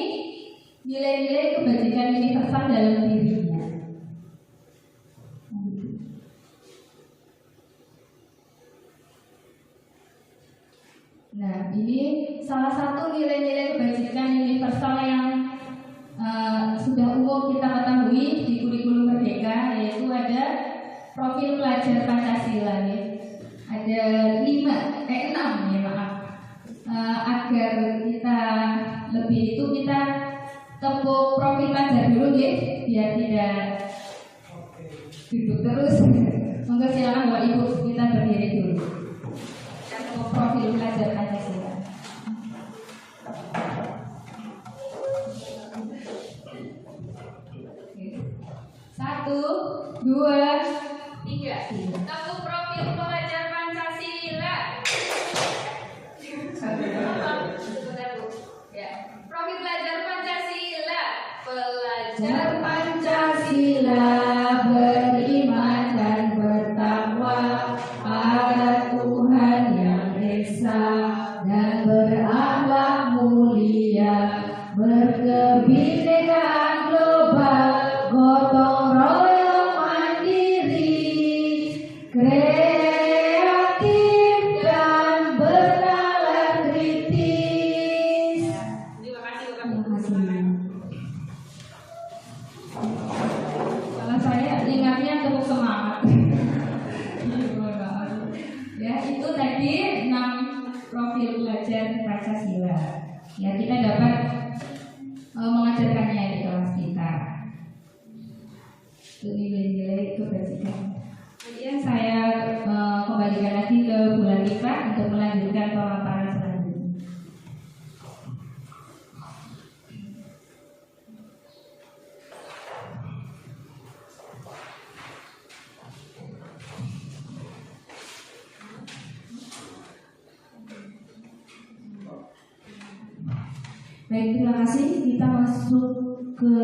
nilai-nilai kebajikan universal dalam dirinya. Nah, ini salah satu nilai-nilai kebajikan universal yang sudah umum kita ketahui di kurikulum Merdeka, yaitu ada profil pelajar Pancasila, ya. Ada 6 ya, maaf. Agar kita lebih itu kita tepuk profil pelajar dulu, ya, biar tidak duduk terus. Monggo silakan Bapak Ibu, kita berdiri dulu. Tepuk profil pelajar Pancasila. Satu, dua, tiga. Tepuk profil pelajar Pancasila. Ya. Profil pelajar Pancasila. Pelajar Pancasila beriman dan bertakwa pada Tuhan yang esa dan berakhlak mulia, berkebinekaan global, gotong royong mandiri, kreatif dan bernalar kritis. Terima kasih. Kalau saya ingatnya tepuk semangat. Ya, itu tadi 6 profil pelajar Pancasila. Ya, kita dapat mengajarkannya di kelas kita. Itu nilai-nilai kebajikan. Kemudian saya kembalikan lagi ke Bu Latifah untuk melanjutkan pemaparan selanjutnya. Baik, terima kasih. Kita masuk ke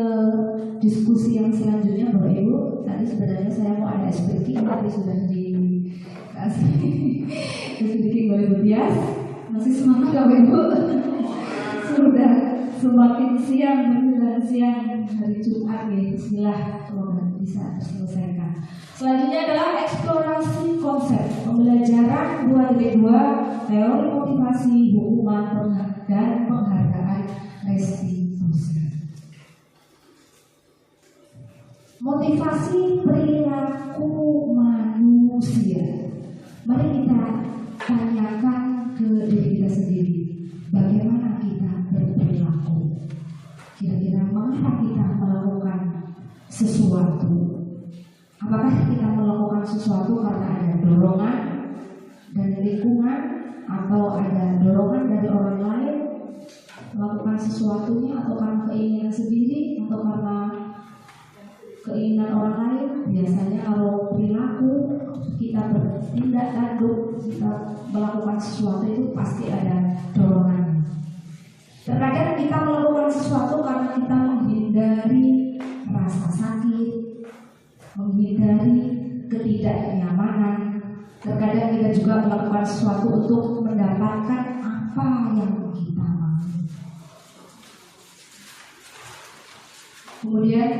diskusi yang selanjutnya, Bapak Ibu. Tadi sebenarnya saya mau ada speaking, tapi sudah dikasih speaking oleh Bu Tias. Masih semangat Bapak Ibu? semakin siang menjelang siang hari Jumat ya, bismillah, semoga bisa terselesaikan. Selanjutnya adalah eksplorasi konsep pembelajaran 2.2 teori motivasi hukuman dan penghargaan restitusi. Motivasi perilaku manusia. Mari kita tanyakan ke diri kita sendiri, bagaimana kita berperilaku? Kira-kira mengapa kita melakukan sesuatu? Apakah kita melakukan sesuatu karena ada dorongan dari lingkungan atau ada dorongan dari orang lain melakukan sesuatunya, atau karena keinginan sendiri atau karena keinginan orang lain? Biasanya kalau perilaku kita bertindak tanduk, kita melakukan sesuatu itu pasti ada dorongan. Terkadang kita melakukan sesuatu karena kita menghindari rasa sakit, menghindari ketidaknyamanan. Terkadang kita juga melakukan sesuatu untuk mendapatkan apa yang kita mau. Kemudian,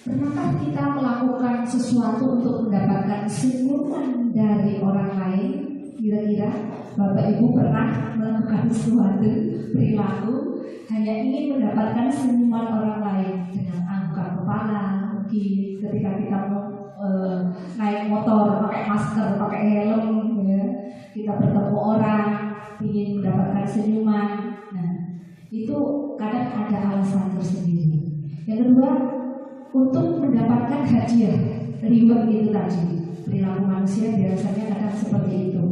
pernahkah kita melakukan sesuatu untuk mendapatkan senyuman dari orang lain? Kira-kira Bapak Ibu pernah melakukan suatu perilaku hanya ingin mendapatkan senyuman orang lain dengan angkat kepala, mungkin ketika kita mau naik motor pakai masker, pakai helm, ya, kita bertemu orang ingin mendapatkan senyuman. Nah, itu kadang ada alasan tersendiri. Yang kedua, untuk mendapatkan hadiah, reward itu tadi. Perilaku manusia biasanya kadang seperti itu.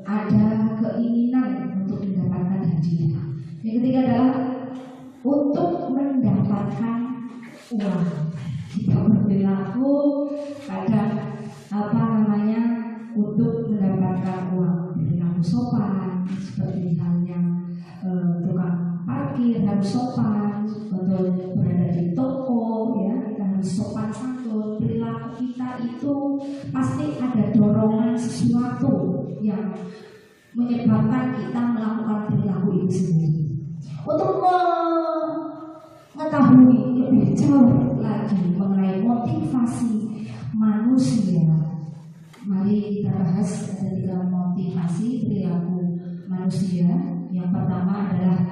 Ada keinginan untuk mendapatkan hadiah. Yang ketiga adalah untuk mendapatkan uang. Kita berperilaku kadang untuk mendapatkan uang. Perilaku sopan, seperti halnya tukang parkir harus sopan, atau berada di toko, ya kita harus sopan santun. Perilaku kita itu pasti ada dorongan sesuatu yang menyebabkan kita melakukan perilaku itu sendiri. Untuk mengetahui lebih jauh lagi mengenai motivasi manusia, mari kita bahas ada 3 motivasi perilaku manusia. Yang pertama adalah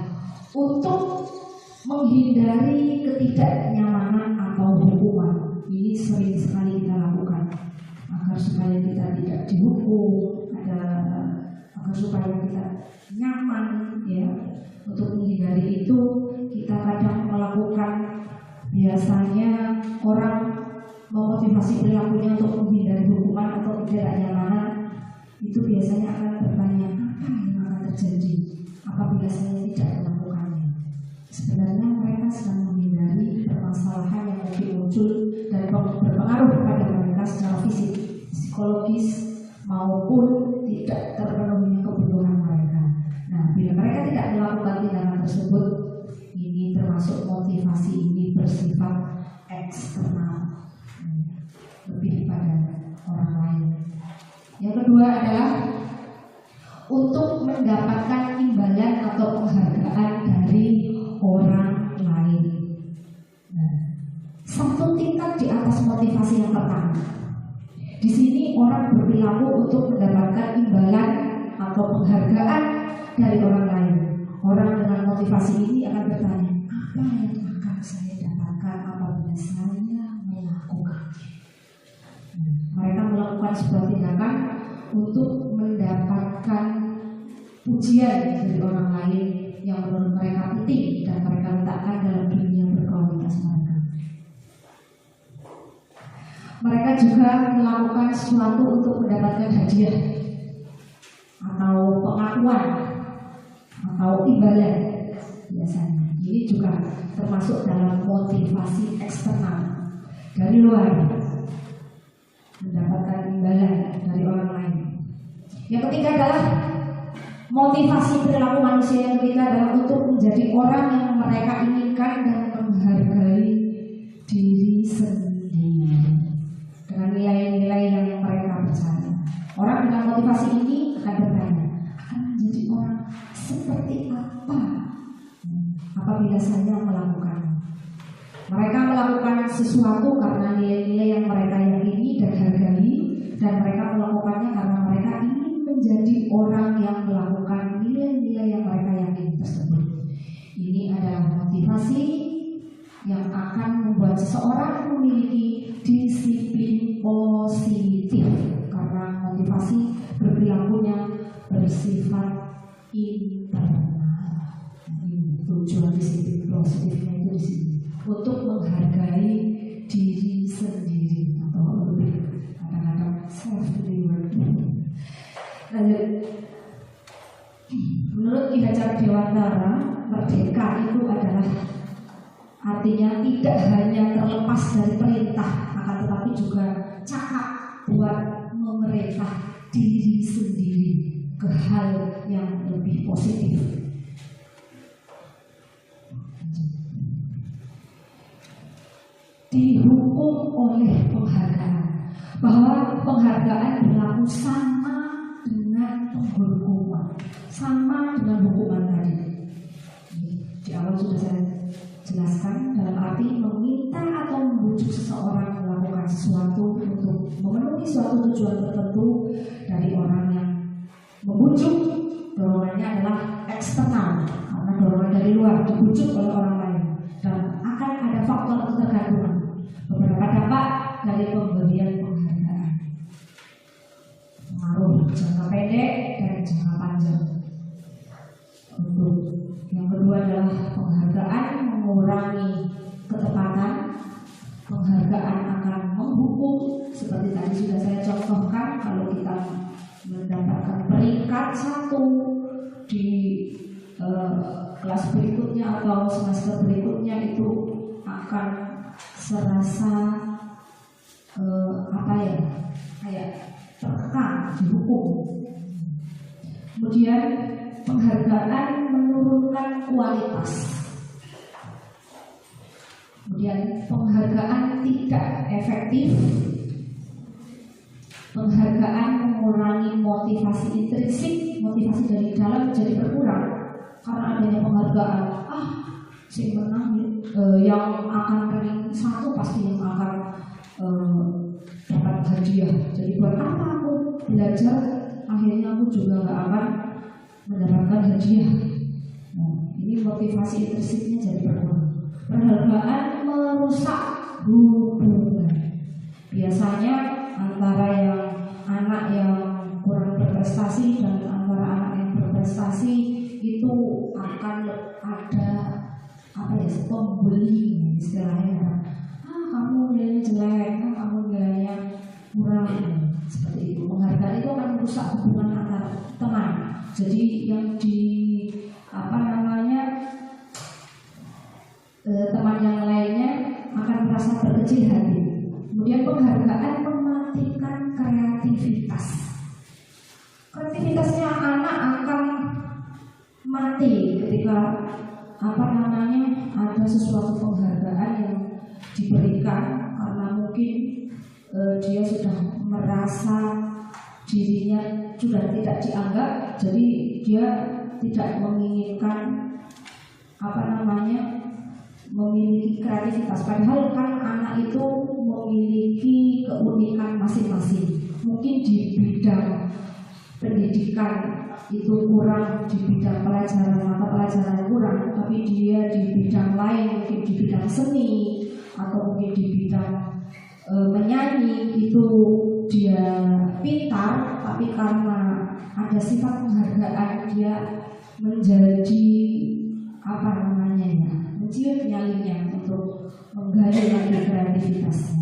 untuk menghindari ketidaknyamanan atau hukuman. Ini sering sekali kita lakukan agar supaya kita tidak dihukum, agar supaya kita nyaman, ya. Untuk menghindari itu kita kadang melakukan, biasanya orang memotivasi perilakunya untuk menghindari hukuman atau ketidaknyamanan, itu biasanya akan bertanya apa yang akan terjadi apabila saya tidak melakukannya. Sebenarnya mereka sedang menghindari permasalahan yang mungkin muncul dan berpengaruh kepada mereka secara fisik, psikologis, maupun tidak terpenuhinya kebutuhan mereka. Nah, bila mereka tidak melakukan tindakan tersebut, ini termasuk motivasi ini bersifat eksternal, lebih pada orang lain. Yang kedua adalah untuk mendapatkan imbalan atau penghargaan dari orang lain. Nah, satu tingkat di atas motivasi yang pertama. Di sini orang berperilaku untuk mendapatkan imbalan atau penghargaan dari orang lain. Orang dengan motivasi ini akan bertanya, apa yang akan saya dapatkan apabila saya melakukannya? Mereka melakukan sebuah tindakan untuk mendapatkan pujian dari orang lain yang menurut mereka penting dan mereka letakkan dalam dunia berkualitas mereka. Mereka juga melakukan sesuatu untuk mendapatkan hadiah atau pengakuan atau imbalan biasanya. Ini juga termasuk dalam motivasi eksternal dari luar, mendapatkan imbalan dari orang lain. Yang ketiga adalah motivasi perilaku manusia. Yang ketiga adalah untuk menjadi orang yang mereka inginkan dan menghargai diri sendiri dengan nilai-nilai yang mereka percaya. Orang dengan motivasi ini akan bertanya, apabila saya melakukan. Mereka melakukan sesuatu karena nilai-nilai yang mereka yakini dan hargai, dan mereka melakukannya karena mereka ingin menjadi orang yang melakukan nilai-nilai yang mereka yakini tersebut. Ini adalah motivasi yang akan membuat seseorang memiliki disiplin positif, karena motivasi berperilakunya bersifat internal. Tujuan disiplin positifnya itu di sini, untuk menghargai diri sendiri, atau lebih kadang-kadang self-reward. Lanjut. Menurut Ki Hajar Dewantara, merdeka itu adalah artinya tidak hanya terlepas dari perintah, akan tetapi juga cakap buat memerintah diri sendiri ke hal yang lebih positif. Dihukum oleh penghargaan, bahwa penghargaan berlaku sama dengan penghukuman, sama dengan hukuman tadi. Di awal sudah saya jelaskan, dalam arti meminta atau membujuk seseorang melakukan sesuatu untuk memenuhi suatu tujuan tertentu dari orang yang membujuk. Dorongannya adalah eksternal, karena dorongan dari luar, dibujuk oleh orang lain, dan akan ada faktor ketergantungan. Beberapa dampak dari pemberian penghargaan: pengaruh jangka pendek dan jangka panjang. Untuk yang kedua adalah penghargaan mengurangi ketepatan. Penghargaan akan menghukum, seperti tadi sudah saya contohkan. Kalau kita mendapatkan peringkat 1 di kelas berikutnya atau semester berikutnya, itu akan serasa kayak terkekang, dihukum. Kemudian penghargaan menurunkan kualitas. Kemudian penghargaan tidak efektif. Penghargaan mengurangi motivasi intrinsik, motivasi dari dalam menjadi berkurang karena adanya penghargaan. Si menang yang akan ranking 1 pasti yang akan dapat hadiah. Jadi buat apa aku belajar, akhirnya aku juga gak akan mendapatkan hadiah. Nah, ini motivasi intrinsiknya jadi berkurang. Penghargaan merusak hubungan. Biasanya antara anak yang kurang berprestasi dan antara anak yang berprestasi itu akan ada pembeli istilahnya. Kamu nilainya jelek, kamu nilainya kurang, seperti itu. Penghargaan itu akan merusak hubungan antar teman. Jadi yang teman yang lainnya akan merasa berkecil hati. Kemudian penghargaan mematikan kreativitas. Kreativitasnya anak akan mati ketika ada sesuatu penghargaan yang diberikan, karena mungkin dia sudah merasa dirinya sudah tidak dianggap, jadi dia tidak menginginkan memiliki kreativitas. Padahal kan anak itu memiliki keunikan masing-masing. Mungkin di bidang pendidikan itu kurang, di bidang mata pelajaran kurang, tapi dia di bidang lain, mungkin di bidang seni atau mungkin di bidang menyanyi itu dia pintar, tapi karena ada sifat penghargaan dia menjadi mencium nyalinya untuk menggali lagi kreativitasnya.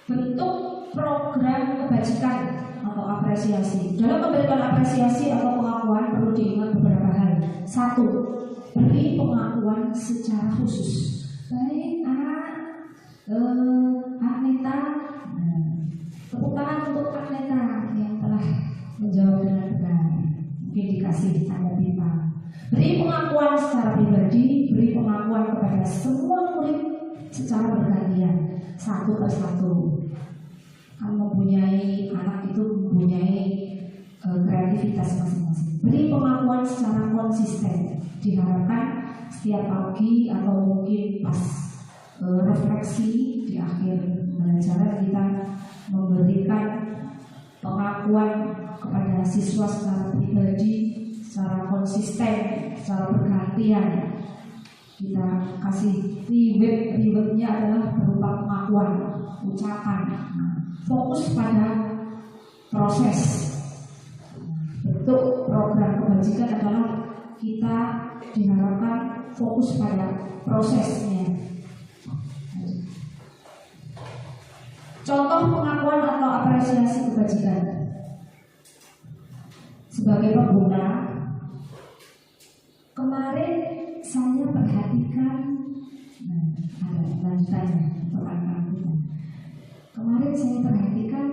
Bentuk program kebajikan atau apresiasi. Dalam memberikan apresiasi atau pengakuan perlu diingat beberapa hal. 1. Beri pengakuan secara khusus. Baik Agneta, tepuk tangan untuk Agneta yang telah menjawab dengan benar. Mungkin dikasih tanda bintang. Beri pengakuan secara pribadi, beri pengakuan kepada semua murid secara bergantian, satu persatu. Kan anak itu mempunyai kreativitas masing-masing. Beri pengakuan secara konsisten. Diharapkan setiap pagi atau mungkin pas refleksi di akhir pembelajaran kita memberikan pengakuan kepada siswa secara pribadi, secara konsisten, secara bergantian. Kita kasih rewardnya adalah berupa pengakuan, ucapan. Fokus pada proses. Bentuk program kebajikan adalah kita diharapkan fokus pada prosesnya. Contoh pengakuan atau apresiasi kebajikan. Sebagai pengguna, kemarin saya perhatikan, ada lanjutannya untuk anak-anak kita. Kemarin saya perhatikan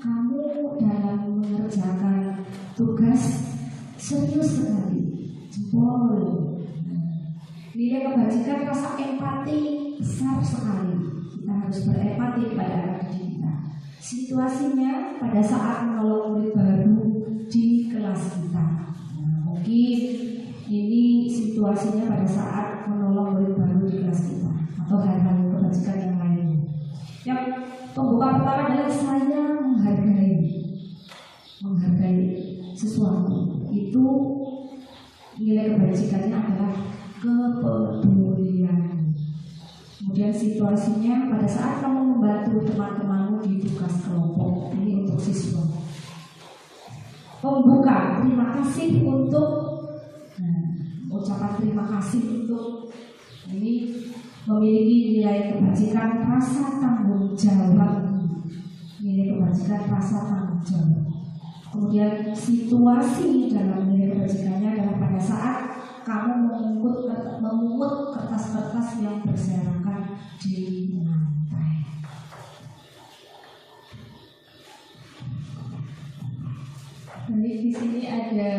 kamu dalam mengerjakan tugas serius sekali, jempol. Nilai kebajikan rasa empati besar sekali. Kita harus berempati kepada anak didik kita. Situasinya pada saat menolong murid baru di kelas kita. Mungkin ini situasinya pada saat menolong murid baru di kelas kita atau hal-hal kebajikan yang lainnya. Yang pembuka pertama adalah saya menghargai sesuatu. Itu nilai kebajikannya adalah kepedulian. Kemudian situasinya pada saat kamu membantu teman-temanmu di tugas kelompok. Ini untuk siswa. Pembuka, terima kasih untuk ucapan terima kasih untuk ini memiliki nilai kebajikan rasa tanggung jawab. Nilai kebajikan rasa tanggung jawab. Kemudian situasi dalam nilai kebajikannya adalah pada saat kamu memungut kertas-kertas yang berserakan di lantai. Jadi di sini ada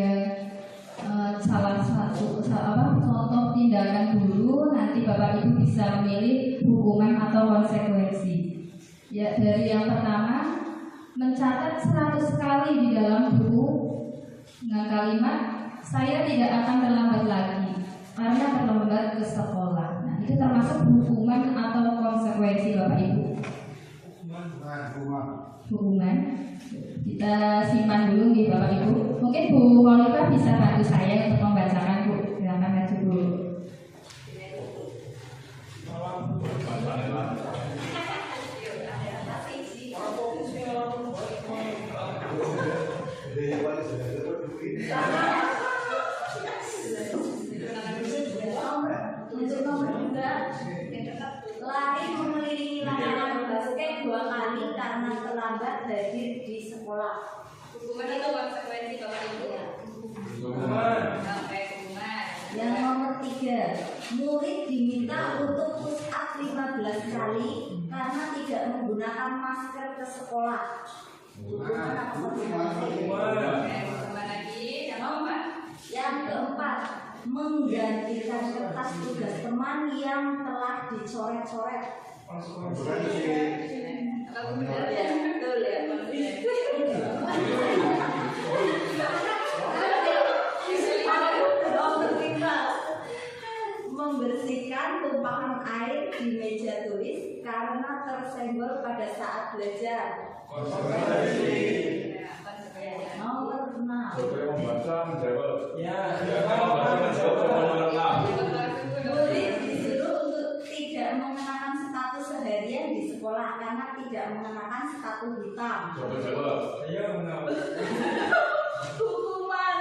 salah satu contoh tindakan guru. Nanti Bapak Ibu bisa memilih hukuman atau konsekuensi. Ya, dari yang pertama, mencatat 100 kali di dalam buku dengan kalimat saya tidak akan terlambat lagi karena terlambat ke sekolah. Nah, itu termasuk hukuman atau konsekuensi Bapak Ibu. Hukuman. Kita simpan dulu nih Bapak Ibu. Mungkin Bu Monika bisa bantu saya untuk membacakan Bu. Silakan maju Bu. Lari mengelilingi lapangan basket 2 kali karena terlambat hadir di sekolah. Hukuman atau konsekuensi Bapak Ibu? Sampai hukuman. Yang nomor 3, murid diminta untuk push up 15 kali karena tidak menggunakan masker ke sekolah. Hukuman apa konsekuensi? Hukuman lagi. Yang nomor? Yang keempat, menggantikan kertas tugas teman yang telah dicoret-coret. Atau benar ya? Betul ya. Membersihkan tumpahan air di meja tulis karena tersenggol pada saat belajar. Nomor 6. Murid disuruh untuk tidak mengenakan sepatu seharian di sekolah karena tidak mengenakan sepatu hitam. Hukuman.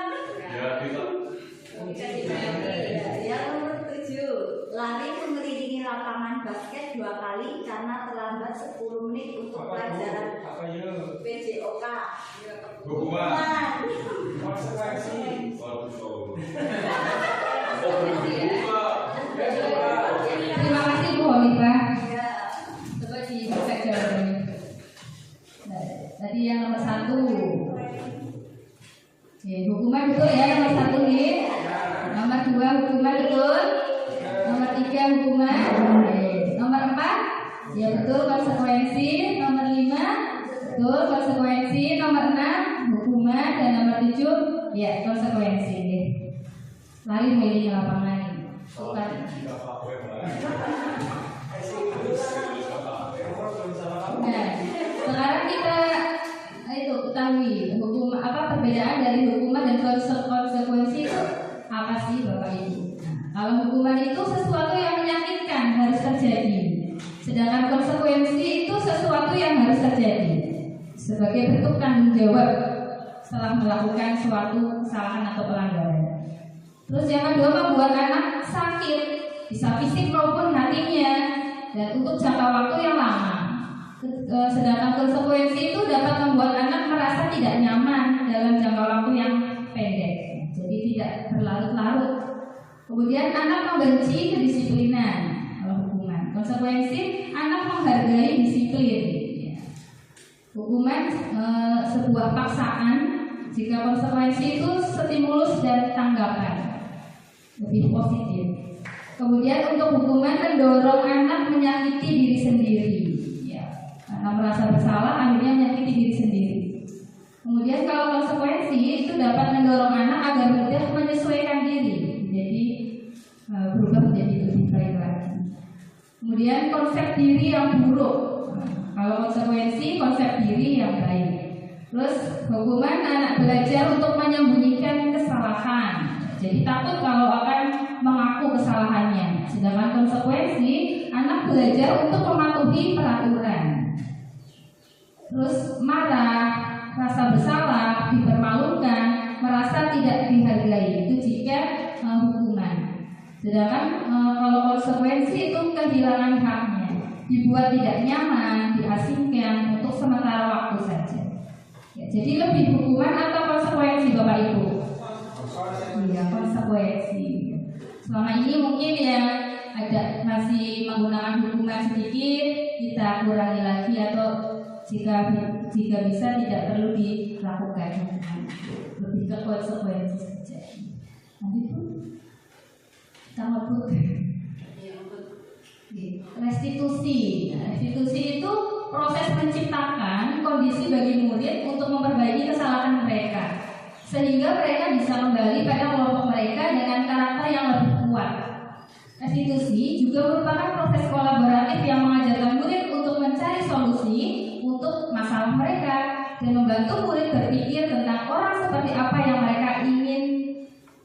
Yang nomor 7, lari mengelilingi lapangan basket 2 kali karena terlambat 10 menit untuk pelajaran PJOK. Hukuman. Terima kasih Bu Oliva. Coba dicek jawabannya. Tadi yang nomor 1. Hukuman betul ya nomor 1 nih. Nomor 2 hukuman betul. Nomor 3 hukuman. Nomor 4 ya betul konsekuensi. Nomor 5 betul konsekuensi. Nomor 6 hukuman dan nomor 7 ya konsekuensi. Lari milih lapangan. Bukan. Nah, sekarang kita itu ketahui hukum apa perbedaan dari hukuman dan konsekuensi itu apa sih Bapak Ibu? Kalau hukuman itu sesuatu yang menyakitkan harus terjadi, sedangkan konsekuensi itu sesuatu yang harus terjadi sebagai bentuk tanggung jawab setelah melakukan suatu kesalahan atau pelanggaran. Terus yang kedua, membuat anak sakit, bisa fisik maupun hatinya, dan untuk jangka waktu yang lama. Sedangkan konsekuensi itu dapat membuat anak merasa tidak nyaman dalam jangka waktu yang pendek, jadi tidak berlarut-larut. Kemudian anak membenci kedisiplinan. Kalau hukuman, konsekuensi anak menghargai disiplin. Hukuman sebuah paksaan, jika konsekuensi itu stimulus dan tanggapan lebih positif. Kemudian untuk hukuman mendorong anak menyakiti diri sendiri, ya, karena merasa bersalah akhirnya menyakiti diri sendiri. Kemudian kalau konsekuensi itu dapat mendorong anak agar mudah menyesuaikan diri, jadi berubah menjadi lebih baik lagi. Kemudian konsep diri yang buruk. Kalau konsekuensi konsep diri yang baik. Terus hukuman anak belajar untuk menyembunyikan kesalahan. Jadi takut kalau akan mengaku kesalahannya. Sedangkan konsekuensi anak belajar untuk mematuhi peraturan. Terus marah, rasa bersalah, dipermalukan, merasa tidak dihargai. Itu jika hukuman. Sedangkan kalau konsekuensi itu kehilangan haknya, dibuat tidak nyaman, diasingkan untuk sementara waktu saja. Ya, jadi lebih hukuman atau konsekuensi Bapak Ibu? Iya, konsekuensi. Selama ini mungkin yang ada masih menggunakan hukuman sedikit, kita kurangi lagi atau jika bisa tidak perlu dilakukan. Lebih ke konsekuensi saja. Nanti itu kita ngebut. Restitusi. Restitusi itu proses menciptakan kondisi bagi murid untuk memperbaiki kesalahan mereka, sehingga mereka bisa kembali pada kelompok mereka dengan karakter yang lebih kuat. Restitusi juga merupakan proses kolaboratif yang mengajarkan murid untuk mencari solusi untuk masalah mereka dan membantu murid berpikir tentang orang seperti apa yang mereka ingin.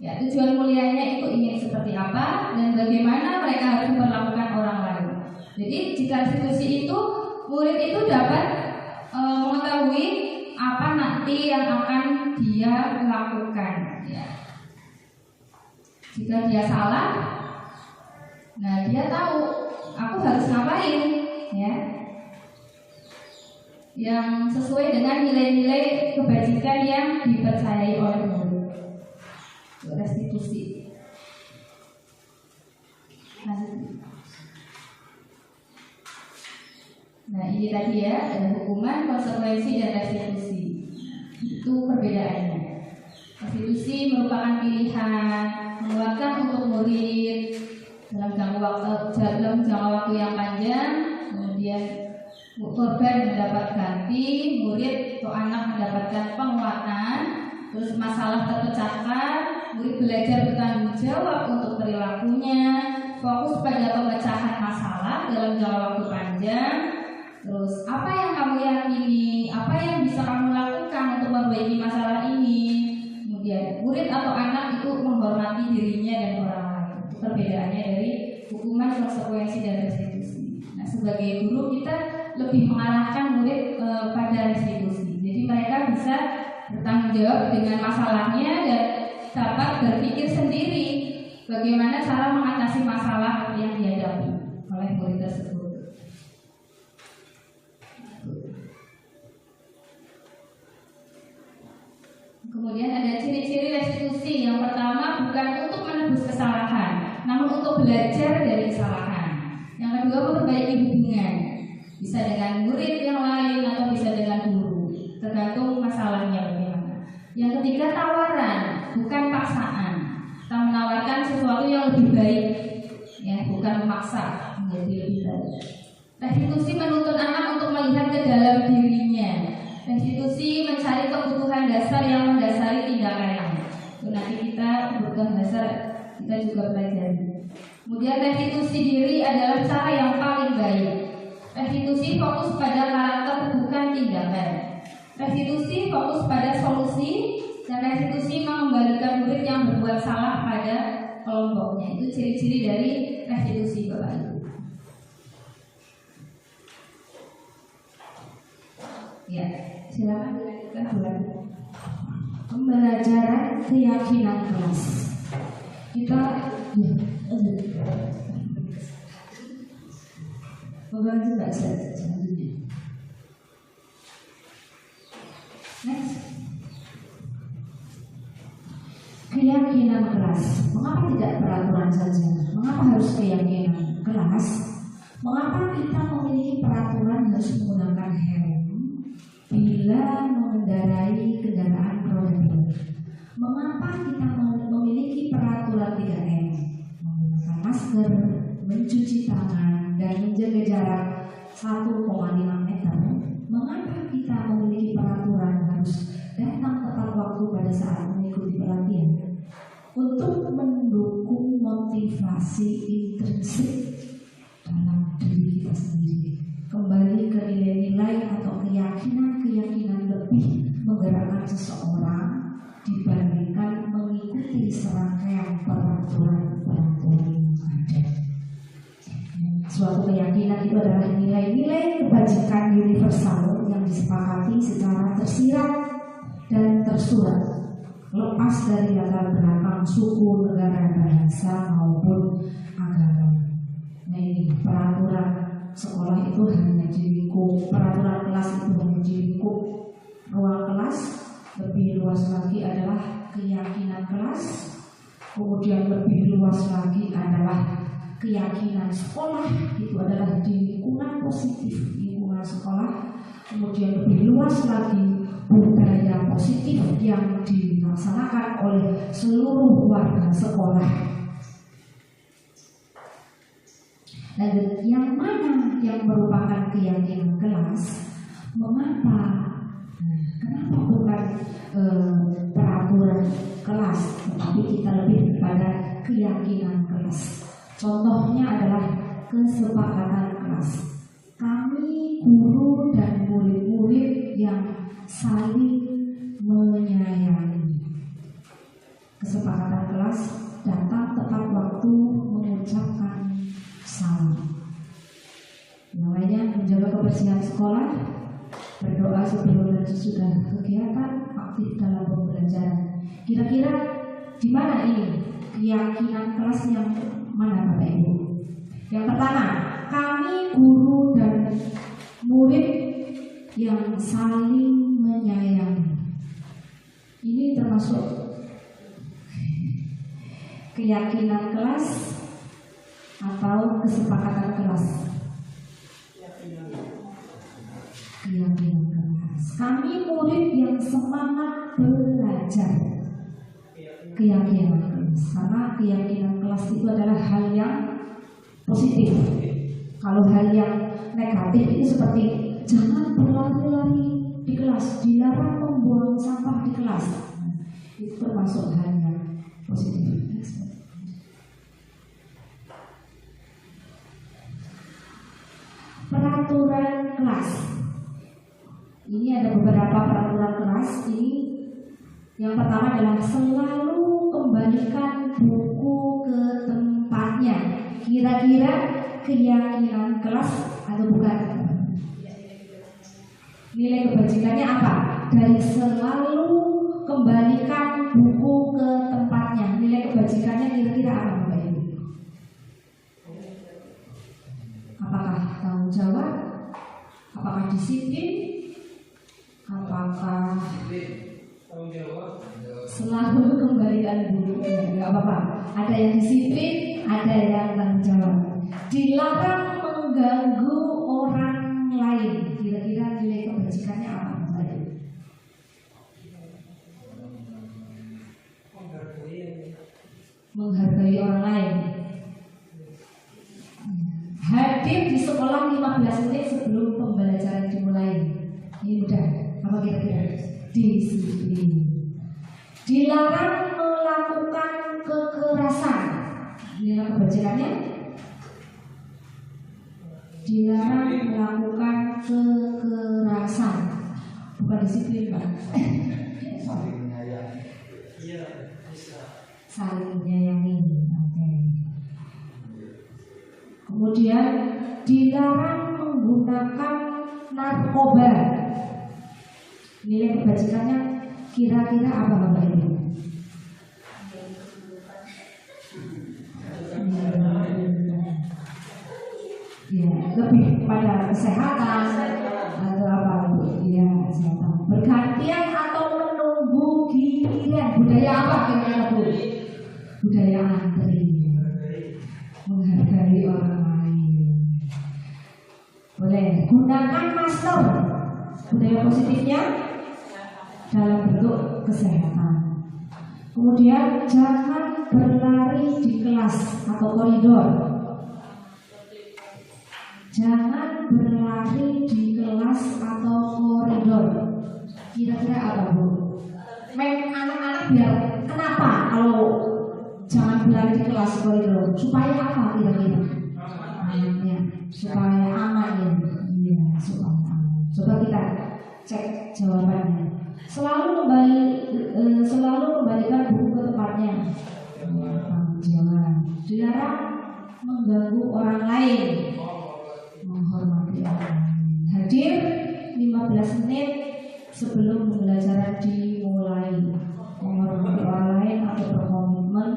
Ya, tujuan mulianya itu ingin seperti apa dan bagaimana mereka harus memperlakukan orang lain. Jadi jika restitusi itu murid itu dapat mengetahui apa nanti yang akan dia lakukan. Ya. Jika dia salah, nah dia tahu aku harus ngapain, ya, yang sesuai dengan nilai-nilai kebajikan yang dipercayai oleh murid. Restitusi. Nah ini tadi ya, ada hukuman, konsekuensi, dan restitusi. Itu perbedaannya. Restitusi merupakan pilihan, menguatkan untuk murid dalam jangka waktu yang panjang. Kemudian korban mendapat ganti, murid atau anak mendapatkan penguatan. Terus masalah terpecahkan, murid belajar bertanggung jawab untuk perilakunya, fokus pada pemecahan masalah dalam jangka waktu panjang. Terus apa yang kamu yakini, apa yang bisa kamu lakukan untuk memperbaiki masalah ini. Kemudian murid atau anak itu menghormati dirinya dan orang lain. Itu perbedaannya dari hukuman, konsekuensi, dan restitusi. Nah sebagai guru kita lebih mengarahkan murid pada restitusi. Jadi mereka bisa bertanggung jawab dengan masalahnya dan dapat berpikir sendiri bagaimana cara mengatasi masalah yang dihadapi oleh murid tersebut. Kemudian ada ciri-ciri restitusi. Yang pertama, bukan untuk menebus kesalahan, namun untuk belajar dari kesalahan. Yang kedua, memperbaiki hubungan, bisa dengan murid yang lain atau bisa dengan guru, tergantung masalahnya bagaimana. Yang ketiga, tawaran, bukan paksaan. Kita menawarkan sesuatu yang lebih baik, ya, bukan memaksa menjadi lebih baik. Restitusi menuntut anak untuk melihat ke dalam dirinya, Restitusi mencari kebutuhan dasar yang mendasari tindakannya. Itu nanti kita kebutuhan dasar kita juga pelajari. Kemudian restitusi diri adalah cara yang paling baik. Restitusi fokus pada karakter bukan tindakan. Restitusi fokus pada solusi, dan restitusi mengembalikan murid yang berbuat salah pada kelompoknya. Itu ciri-ciri dari restitusi, Bapak Ibu. Ya, silakan dilanjutkan bulan. Pembelajaran keyakinan kelas. Kita pegang juga selanjutnya. Next. Keyakinan kelas. Mengapa tidak peraturan saja? Mengapa harus keyakinan kelas? Mengapa kita memiliki peraturan harus menggunakan helm bila mengendarai kendaraan roda 2? Mengapa kita memiliki peraturan 3M? Menggunakan masker, mencuci tangan, dan menjaga jarak 1,5 meter. Mengapa kita memiliki peraturan harus datang tepat waktu pada saat mengikuti pelatihan? Untuk mendukung motivasi intrinsik dalam diri kita sendiri, kembali ke nilai-nilai atau keyakinan-keyakinan lebih menggerakkan seseorang dibandingkan mengikuti serangkaian peraturan-peraturan yang ada. Suatu keyakinan itu adalah nilai-nilai kebajikan universal yang disepakati secara tersirat dan tersurat, lepas dari latar belakang suku, negara, bahasa maupun agama. Nah ini peraturan sekolah itu hanya di lingkup, peraturan kelas itu hanya di lingkup ruang kelas. Lebih luas lagi adalah keyakinan kelas. Kemudian lebih luas lagi adalah keyakinan sekolah, itu adalah di lingkungan positif, lingkungan sekolah. Kemudian lebih luas lagi budaya positif yang dilaksanakan oleh seluruh warga sekolah. Dan yang mana yang merupakan keyakinan kelas? Mengapa? Kenapa bukan peraturan kelas, tetapi kita lebih kepada keyakinan kelas? Contohnya adalah kesepakatan kelas. Kami guru dan murid-murid yang saling menyayangi. Kesepakatan kelas datang tepat waktu mengucapkan salam. Namanya menjaga kebersihan sekolah, berdoa sebelum dan sesudah kegiatan, aktif dalam pembelajaran. Kira-kira di mana ini keyakinan kelas yang mana, Bapak Ibu? Yang pertama, kami guru dan murid yang saling menyayangi. Ini termasuk keyakinan kelas atau kesepakatan kelas? Keyakinan kelas. Kami murid yang semangat belajar. Keyakinan kelas. Karena keyakinan kelas itu adalah hal yang positif. Kalau hal yang negatif itu seperti jangan berlari-lari di kelas, dilarang membuang sampah di kelas. Itu termasuk hal yang positif. Peraturan kelas. Ini ada beberapa peraturan kelas. Ini yang pertama adalah selalu kembalikan buku ke tempatnya. Kira-kira keyakinan kelas atau bukan? Nilai kebajikannya apa? Dari selalu kembalikan buku ke tempatnya. Nilai kebajikannya kira-kira apa, Bapak Ibu? Apakah tanggung jawab? Apakah disiplin? Apakah selalu kembalikan bukunya? Enggak apa-apa. Ada yang disiplin, ada yang tanggung jawab. Dilarang mengganggu orang lain. Kira-kira nilai kebajikannya apa? Menghargai orang lain. Hadir di sekolah 15 menit sebelum pembelajaran dimulai. Ini mudah. Apa kira-kira? Disiplin. Dilarang melakukan kekerasan. Inilah kebajikannya. Dilarang melakukan kekerasan. Bukan disiplin, Pak. Saling menyayangi. Oke. Kemudian dilarang menggunakan narkoba. Nilai kebajikannya kira-kira apa Bapak Ibu? Ya, lebih pada kesehatan atau apa Bu? Ya, kesehatan. Bergantian atau menunggu giliran. Budaya apa kira-kira Bu? Budaya antri. Menghargai orang lain. Boleh. Gunakan masker. Budaya positifnya dalam bentuk kesehatan. Kemudian jangan berlari di kelas atau koridor. Jangan berlari di kelas atau koridor. Kira-kira apa Bu? Anak-anak biar kenapa kalau jangan berlari di kelas koridor? Supaya apa kira-kira? Ya, supaya aman ya. Iya, supaya aman. Coba kita cek jawabannya. Selalu kembalikan buku ke tempatnya. Jangan. Dilarang mengganggu orang lain. Menghormati orang lain. Hadir 15 menit sebelum pembelajaran dimulai. Menghormati orang lain atau berkomitmen.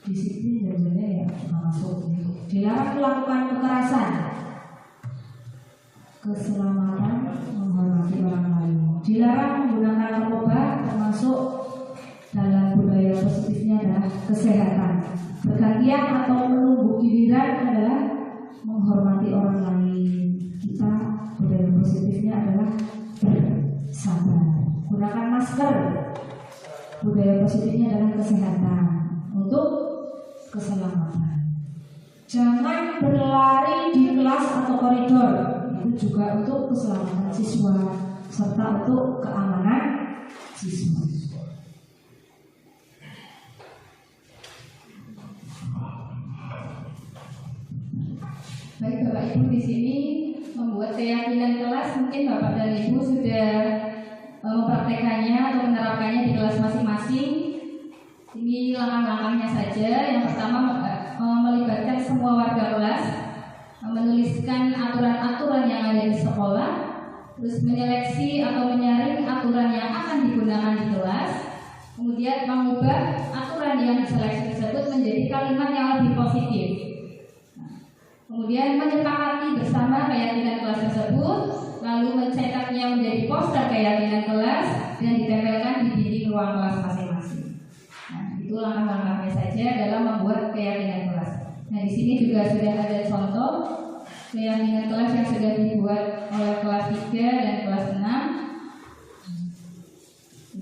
Disiplin biasanya ya masuk. Dilarang melakukan kekerasan. Keselamatan, menghormati orang lain. Dilarang menggunakan narkoba, termasuk dalam budaya positifnya adalah kesehatan. Bergantian atau menunggu giliran adalah menghormati orang lain. Kita budaya positifnya adalah bersabar. Gunakan masker. Budaya positifnya adalah kesehatan untuk keselamatan. Jangan berlari di kelas atau koridor. Itu juga untuk keselamatan siswa serta untuk keamanan siswa. Baik Bapak Ibu di sini membuat keyakinan kelas, mungkin Bapak dan Ibu sudah mempraktekannya atau menerapkannya di kelas masing-masing. Ini langkah-langkahnya saja. Yang pertama melibatkan semua warga kelas, menuliskan aturan-aturan yang ada di sekolah, terus menyeleksi atau menyaring aturan yang akan digunakan di kelas, kemudian mengubah aturan yang diseleksi tersebut menjadi kalimat yang lebih positif. Kemudian menyepakati bersama keyakinan kelas tersebut, lalu mencetaknya menjadi poster keyakinan kelas dan ditempelkan di dinding ruang kelas masing-masing. Nah, itu langkah-langkahnya saja dalam membuat keyakinan kelas. Nah, di sini juga sudah ada contoh keyakinan kelas yang sudah dibuat oleh kelas 3 dan kelas 6.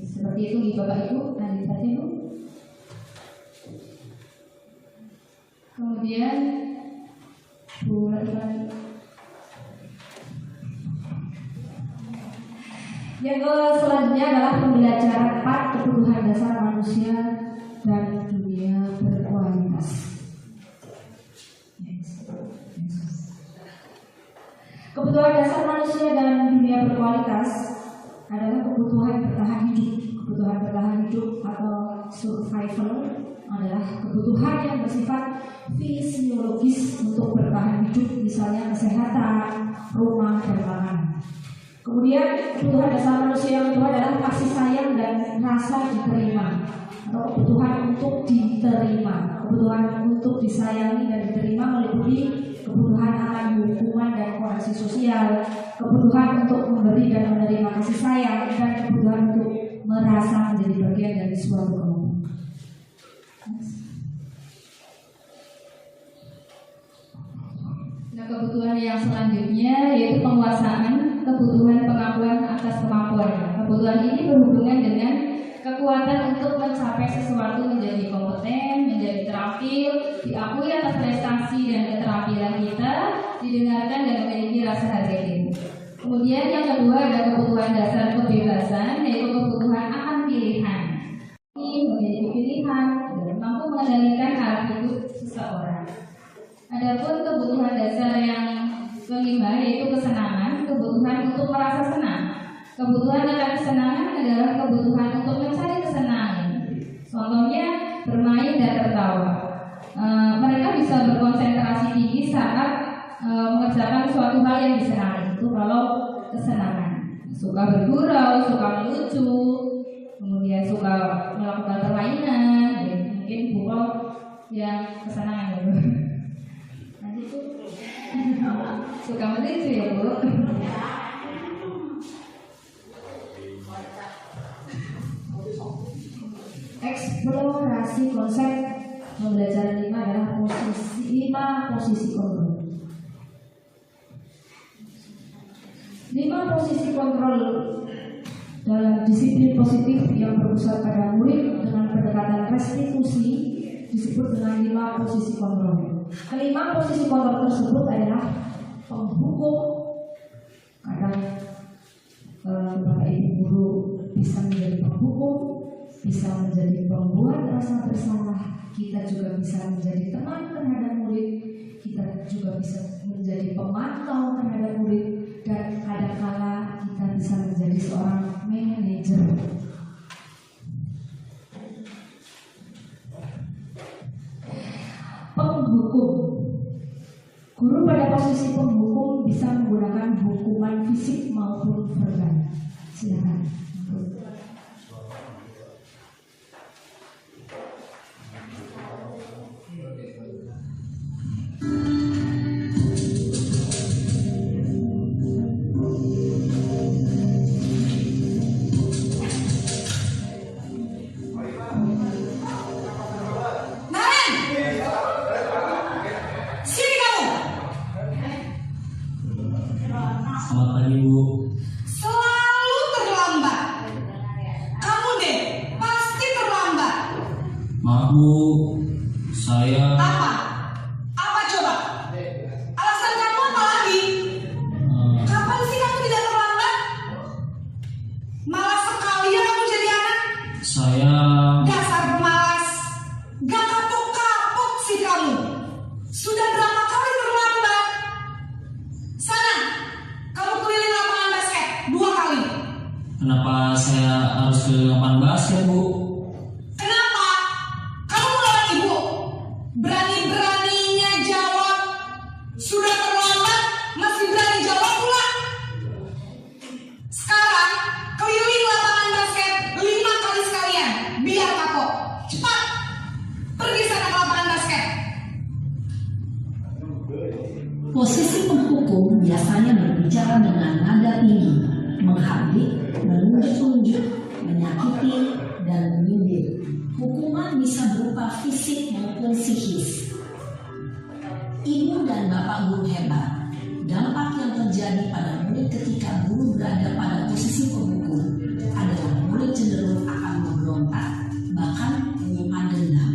Seperti itu di Bapak Ibu, lanjut saja Bu. Kemudian Bu lagi. Yang selanjutnya adalah pembelajaran 4 kebutuhan dasar manusia dan dunia berkualitas. Kebutuhan dasar manusia dan dunia berkualitas adalah kebutuhan bertahan hidup. Kebutuhan bertahan hidup atau survival adalah kebutuhan yang bersifat fisiologis untuk bertahan hidup, misalnya kesehatan, rumah, dan pangan. Kemudian kebutuhan dasar manusia yang kedua adalah kasih sayang dan rasa diterima, atau kebutuhan untuk diterima. Kebutuhan untuk disayangi dan diterima meliputi kebutuhan akan hubungan dan koneksi sosial, kebutuhan untuk memberi dan menerima kasih sayang, dan kebutuhan untuk merasa menjadi bagian dari suatu kelompok. Nah, kebutuhan yang selanjutnya yaitu penguasaan, kebutuhan pengakuan atas kemampuan. Kebutuhan ini berhubungan dengan kekuatan untuk mencapai sesuatu, menjadi kompeten, menjadi terampil, diakui atas prestasi dan keterampilan kita, didengarkan dan memiliki rasa harga diri. Kemudian yang kedua ada kebutuhan dasar kebebasan, yaitu kebutuhan akan pilihan. Ini memiliki pilihan dan mampu mengendalikan arah hidup seseorang. Adapun kebutuhan dasar yang kelima yaitu kesenangan, kebutuhan untuk merasa senang. Kebutuhan akan kesenangan adalah kebutuhan untuk mencari kesenangan. Contohnya bermain dan tertawa. Mereka bisa berkonsentrasi tinggi saat mengerjakan suatu hal yang disenangi. Itu kalau kesenangan. Suka bergurau, suka melucu, kemudian suka melakukan permainan. Mungkin bukan yang kesenangan ya Bu. Nanti itu suka melucu ya Bu. Eksplorasi konsep pembelajaran 5 adalah posisi kontrol. 5 posisi kontrol dalam disiplin positif yang berpusat pada murid dengan pendekatan restitusi disebut dengan 5 posisi kontrol. Kelima posisi kontrol tersebut adalah penghukum. Kadang Bapak Ibu guru bisa menjadi penghukum, bisa menjadi pembuat rasa bersalah. Kita juga bisa menjadi teman terhadap murid. Kita juga bisa menjadi pemantau terhadap murid. Dan kadang-kala kita bisa menjadi seorang manajer. Penghukum. Guru pada posisi penghukum bisa menggunakan hukuman fisik maupun verbal. Silakan. Selamat pagi Bu. Selalu terlambat. Kamu deh pasti terlambat. Maaf Bu, saya Apa coba? Alasan kamu apa lagi? Kapan sih kamu tidak terlambat? Malas sekali ya kamu jadi anak. Saya Dasar pemalas. Gak kapok-kapok sih kamu. Sudah berapa kali terlambat? Sana, kamu keliling lapangan basket 2 kali. kenapa saya harus ke lapangan basket Bu? Kenapa? Kamu melawan ibu. Berani-beraninya jawab. Sudah terlambat, masih berani jawab pula. Sekarang, keliling lapangan basket 5 kali sekalian. Biar kapok. Cepat. Pergi sana ke lapangan basket. Posisi penghukum biasanya berbicara dengan nada tinggi, menghardik, menunjuk-nunjuk, menyakiti, dan menyindir. Hukuman bisa berupa fisik maupun psikis. Ibu dan bapak guru hebat. Dampak yang terjadi pada murid ketika guru berada pada posisi penghukum adalah murid cenderung akan memberontak, bahkan menyimpan dendam.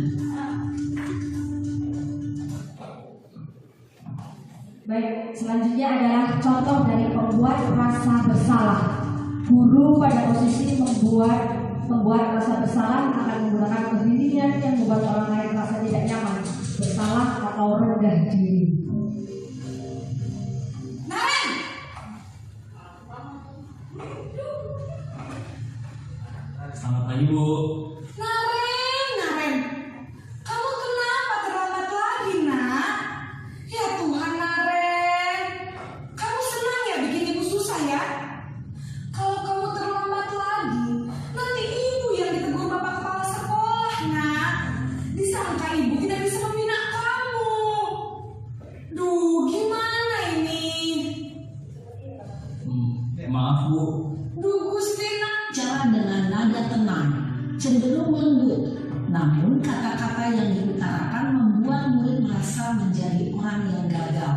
Baik, selanjutnya adalah contoh dari pembuat rasa bersalah. Guru pada posisi pembuat rasa bersalah akan menggunakan kebingungan yang membuat orang lain merasa tidak nyaman, bersalah atau rendah diri. Naren! Selamat pagi Bu. Naren, kamu kenapa terlambat lagi, nak? Ya Tuhan, Naren, kamu senang ya bikin ibu susah ya? Kalau kamu terlambat lagi, nanti ibu yang ditegur bapak kepala sekolah, nak. Disangka ibu tidak bisa membina kamu. Duh, gimana ini? Maaf Bu. Duh, Gusti, nak. Cara dengan nada tenang, cenderung lembut, namun kata-kata yang diutarakan membuat murid merasa menjadi orang yang gagal,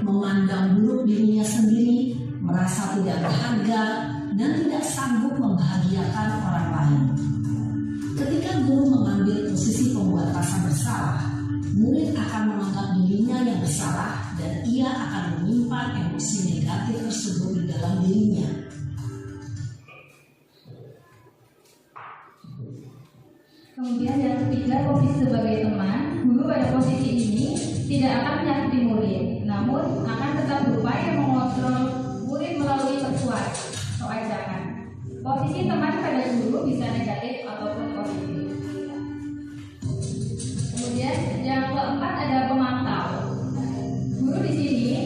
memandang buruk dirinya sendiri, merasa tidak berharga, dan tidak sanggup membahagiakan orang lain. Ketika guru mengambil posisi pembuat rasa bersalah, murid akan menganggap dirinya yang bersalah dan ia akan menyimpan menyimpan emosi negatif tersebut di dalam dirinya. Kemudian yang ketiga, posisi sebagai teman. Guru pada posisi ini tidak akan menyakiti murid, namun akan tetap berupaya mengontrol murid melalui persuasi atau ajakan. Posisi teman pada guru bisa negatif ataupun positif. Kemudian yang keempat ada pemantau. Guru di sini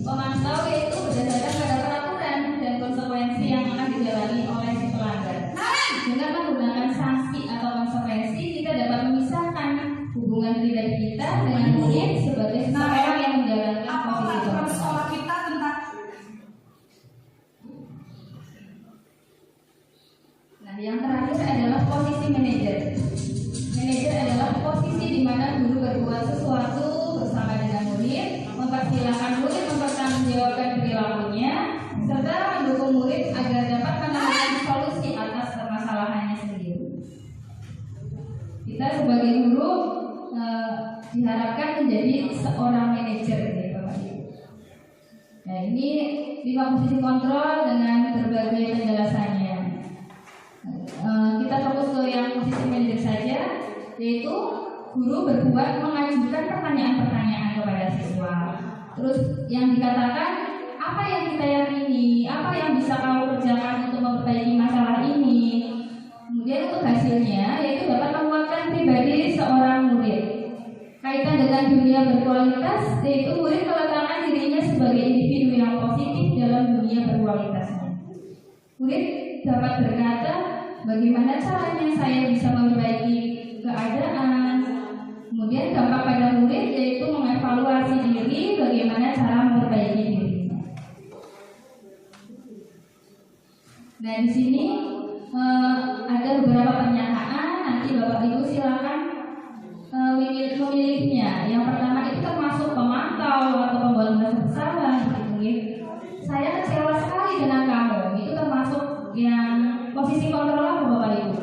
pemantau yaitu berdasarkan pada peraturan dan konsekuensi yang akan dijalani oleh si pelanggar. Dengan menggunakan sanksi atau konsekuensi, kita dapat memisahkan hubungan pribadi kita dengan murid sebagai seseorang yang menjalankan posisi teman. Sekolah kita tentang Nah, yang terakhir adalah posisi manajer. Manajer adalah posisi di mana guru berbuat sesuatu bersama dengan murid, mempersilahkan murid mempertanggungjawabkan perilakunya, serta mendukung murid agar dapat menemukan solusi atas permasalahannya sendiri. Kita sebagai guru diharapkan menjadi seorang manajer, gitu, Bapak Ibu. Nah, ini 5 posisi kontrol dengan berbagai penjelasannya. Kita fokus ke yang posisi manajer saja, yaitu guru berbuat mengajukan pertanyaan-pertanyaan kepada siswa. Terus yang dikatakan, apa yang kita yakini, apa yang bisa kamu kerjakan untuk memperbaiki masalah ini. Kemudian untuk hasilnya, yaitu dapat menguatkan pribadi seorang murid. Kaitan dengan dunia berkualitas, yaitu murid meletakkan dirinya sebagai individu yang positif dalam dunia berkualitasnya. Murid dapat berkata, bagaimana caranya saya bisa memperbaiki keadaan. Kemudian dampak pada murid yaitu mengevaluasi diri, bagaimana cara memperbaiki dirinya. Nah, di sini ada beberapa pernyataan. Nanti Bapak Ibu silakan memilihnya. Yang pertama itu termasuk pemantau atau pembuat merasa bersalah. Gitu. Saya kecewa sekali dengan kamu. Itu termasuk yang posisi kontrol apa Bapak Ibu?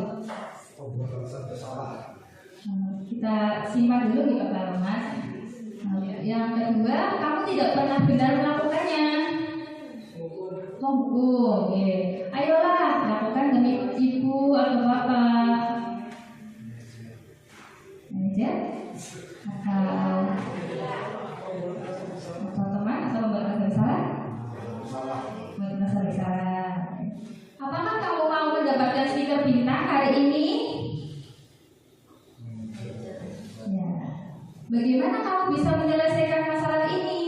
Kita simpan dulu di kepala Mas. Yang kedua, kamu tidak pernah benar melakukannya. Menghukum, ayolah lakukan demi ibu atau bapak. Aja, atau teman atau membuat merasa bersalah. Membuat merasa bersalah. Apakah kamu mau mendapatkan stiker bintang hari ini? Ya. Bagaimana kamu bisa menyelesaikan masalah ini?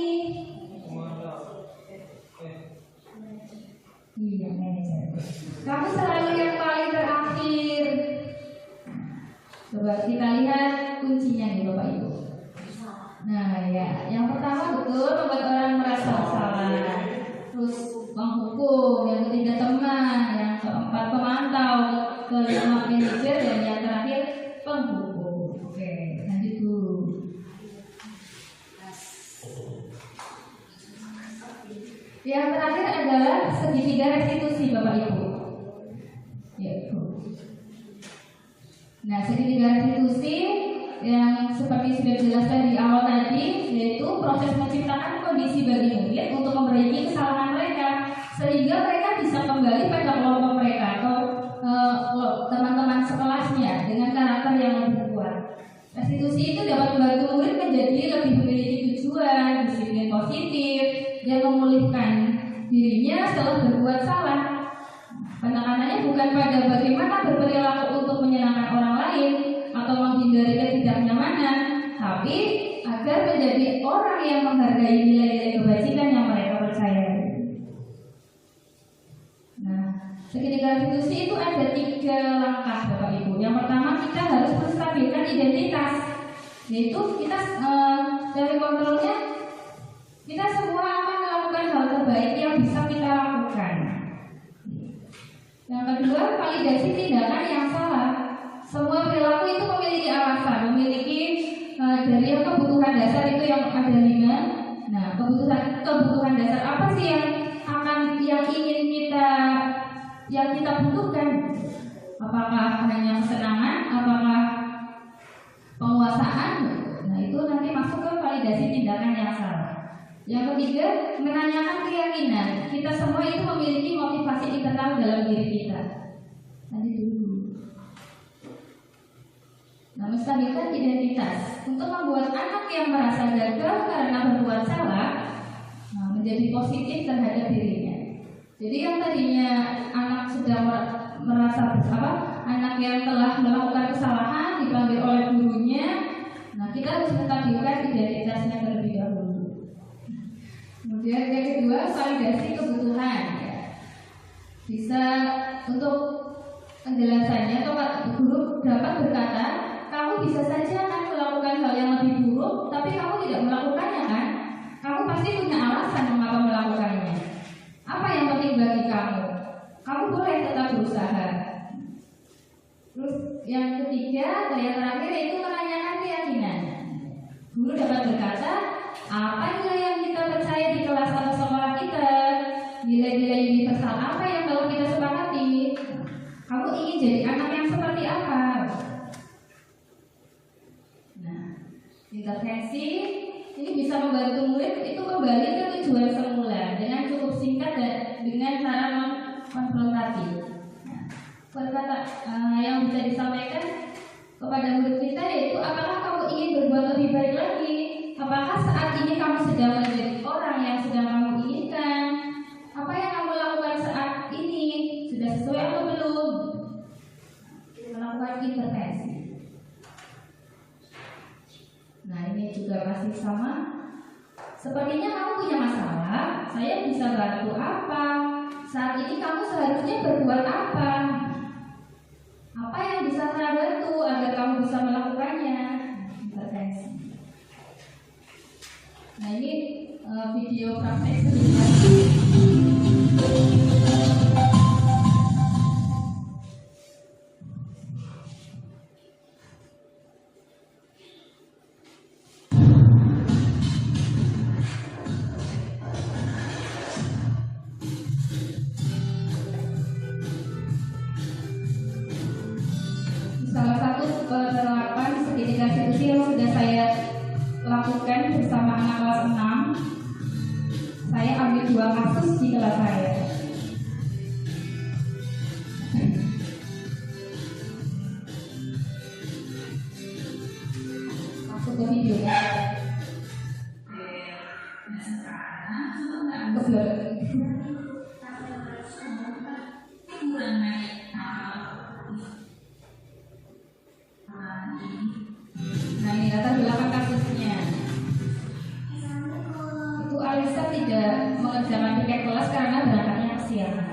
Iya, manajer. Kamu selalu yang paling terakhir. Coba kita lihat kuncinya nih Bapak Ibu. Nah, ya, yang pertama betul membuat orang merasa bersalah. Terus menghukum, yang ketiga teman, yang keempat pemantau, kelima manajer, dan yang terakhir penghukum. Oke, lanjut dulu. Yang terakhir adalah segitiga restitusi Bapak Ibu. Nah, segitiga restitusi yang seperti sudah dijelaskan di awal tadi, yaitu proses menciptakan kondisi bagi murid untuk memperbaiki kesalahan mereka, sehingga mereka bisa kembali pada kelompok mereka atau teman-teman sekelasnya dengan karakter yang lebih kuat. Restitusi itu dapat membantu murid menjadi lebih memiliki tujuan, disiplin positif, dan memulihkan dirinya setelah berbuat salah. Penekanannya bukan pada bagaimana berperilaku untuk menyenangkan orang lain atau menghindari ketidaknyamanan, tapi agar menjadi orang yang menghargai nilai-nilai kebajikan yang mereka percayai. Nah, segitiga restitusi itu ada 3 langkah Bapak Ibu. Yang pertama, kita harus menstabilkan identitas, yaitu kita dari kontrolnya kita semua akan melakukan hal terbaik yang bisa kita lakukan. Yang kedua, validasi tindakan yang salah. Semua perilaku itu memiliki alasan, memiliki dari yang kebutuhan dasar itu yang ada 5. Nah, kebutuhan dasar apa sih yang ingin kita butuhkan? Apakah hanya kesenangan? Apakah penguasaan? Nah, itu nanti masuk ke validasi tindakan yang salah. Yang ketiga, menanyakan keyakinan. Kita semua itu memiliki motivasi internal dalam diri kita. Tadi dulu. Nah, menstabilkan identitas untuk membuat anak yang merasa gagal karena berbuat salah menjadi positif terhadap dirinya. Jadi yang tadinya anak sedang merasa anak yang telah melakukan kesalahan dipanggil oleh gurunya, nah kita harus menstabilkan identitasnya terlebih dahulu. Kemudian yang kedua, validasi kebutuhan. Bisa untuk penjelasannya atau guru dapat berkata, kamu bisa saja kan melakukan hal yang lebih buruk, tapi kamu tidak melakukannya kan? Kamu pasti punya alasan mengapa melakukannya. Apa yang penting bagi kamu? Kamu boleh tetap berusaha. Terus yang ketiga atau yang terakhir yaitu menanyakan keyakinan. Guru dapat berkata, apa nilai yang kita percaya di kelas atau sekolah kita? Nilai-nilai universal apa yang kalau kita sepakati? Kamu ingin jadi anak yang seperti apa? Nah, intervensi ini bisa membantu murid itu kembali ke tujuan semula dengan cukup singkat dan dengan cara konfrontasi. Nah, yang bisa disampaikan kepada murid kita yaitu apakah kamu ingin berbuat lebih baik lagi? Apakah saat ini kamu sedang menjadi orang yang sedang kamu inginkan? Apa yang kamu lakukan saat ini sudah sesuai atau belum? Melakukan intervensi. Nah, ini juga masih sama. Sepertinya kamu punya masalah. Saya bisa bantu apa? Saat ini kamu seharusnya berbuat apa? Apa yang bisa saya bantu agar kamu bisa melakukannya? Intervensi. Nah, ini video praktek sebentar. Salah satu penerapan segitiga situasi yang sudah saya lakukan bersama anak kelas 6. Saya ambil 2 kasus di kelas saya. Masuk ke videonya. Nah, ini latar belakang kasusnya. Itu Alisa tidak mengerjakan tiket kelas karena berangkatnya kesiangan.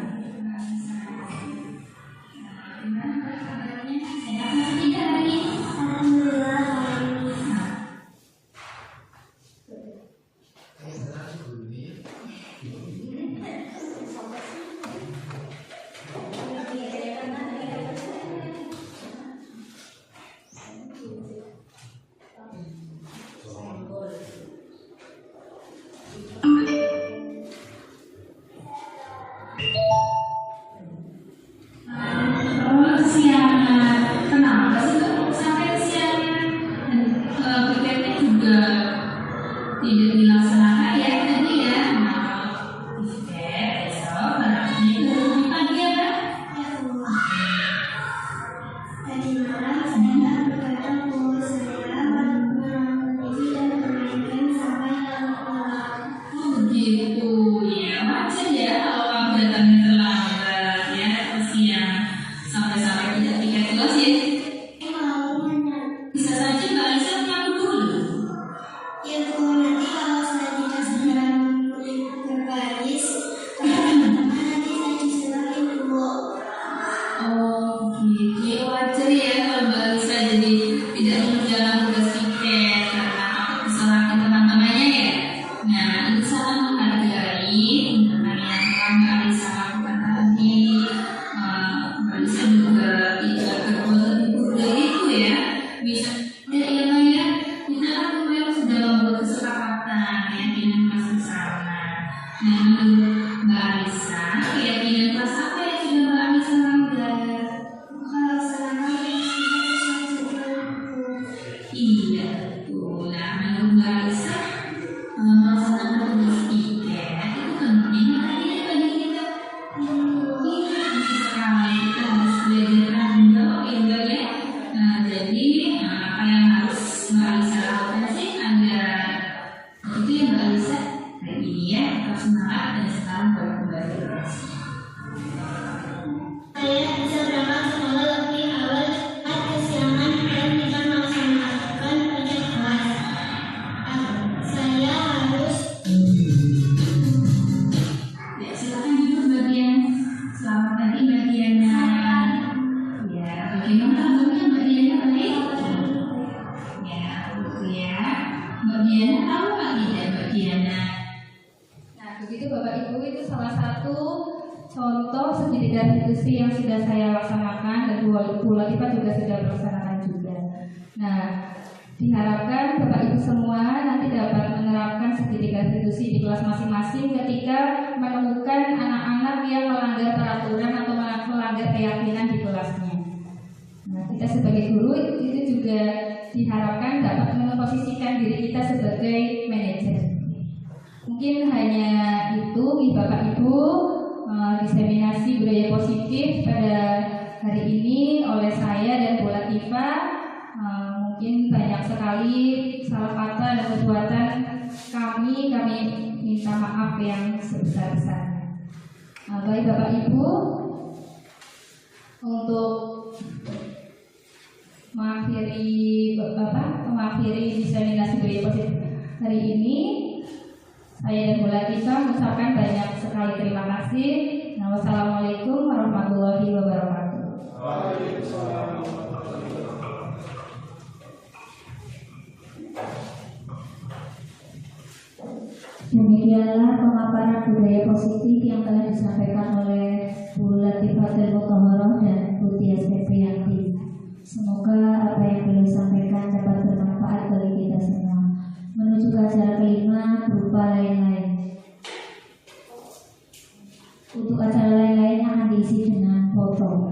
Iya, betul. Nah, menurut Mbak Alisa, semangat dan sekarang boleh kembali ke kelas. Saya bisa berangkat sekolah lebih awal saat kesiangan dan tidak melaksanakan ujian kelas. Saya harus. Ya, silakan duduk Mbak Dian. Selamat pagi Mbak Diana. Ya, bagaimana kabarnya Mbak Diana tadi? Ya, begitu ya. Mbak Diana tahu nggak tidak Mbak Diana? Nah, begitu Bapak Ibu, itu salah satu contoh segitiga diskusi yang sudah saya laksanakan dan Bu Latifah juga sudah melaksanakan juga. Nah, diharapkan Bapak Ibu semua nanti dapat menerapkan segitiga diskusi di kelas masing-masing ketika menemukan anak-anak yang melanggar peraturan atau melanggar keyakinan di kelasnya. Nah, kita sebagai guru itu juga diharapkan dapat memposisikan diri kita sebagai manajer. Mungkin hanya itu Bapak Ibu, diseminasi budaya positif pada hari ini oleh saya dan Bu Latifah. Mungkin banyak sekali salah kata dan perbuatan kami minta maaf yang sebesar-besarnya. Baik Bapak Ibu, untuk mengakhiri diseminasi budaya positif hari ini, saya dan Bu Latifah mengucapkan banyak sekali terima kasih. Wassalamualaikum warahmatullahi wabarakatuh. Demikianlah pemaparan budaya positif yang telah disampaikan oleh Bu Latifah Mutahharoh dan Bu Tias Febrianti. Semoga apa yang beliau sampaikan dapat bermanfaat bagi kita semua. Menuju ke acara kelima berupa lain-lain. Untuk acara lain-lain akan diisi dengan foto.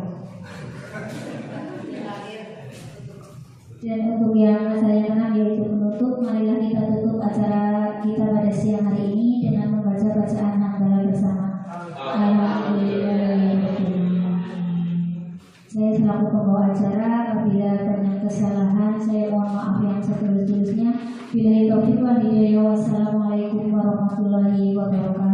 Dan untuk yang saya kenal yaitu penutup, marilah kita tutup acara kita pada siang hari ini dengan membaca bacaan hamdalah bersama. Alhamdulillah. Saya selaku pembawa acara, apabila banyak kesalahan saya mohon maaf yang setulus-tulusnya. Billahi taufiq wal hidayah. Wassalamualaikum warahmatullahi wabarakatuh.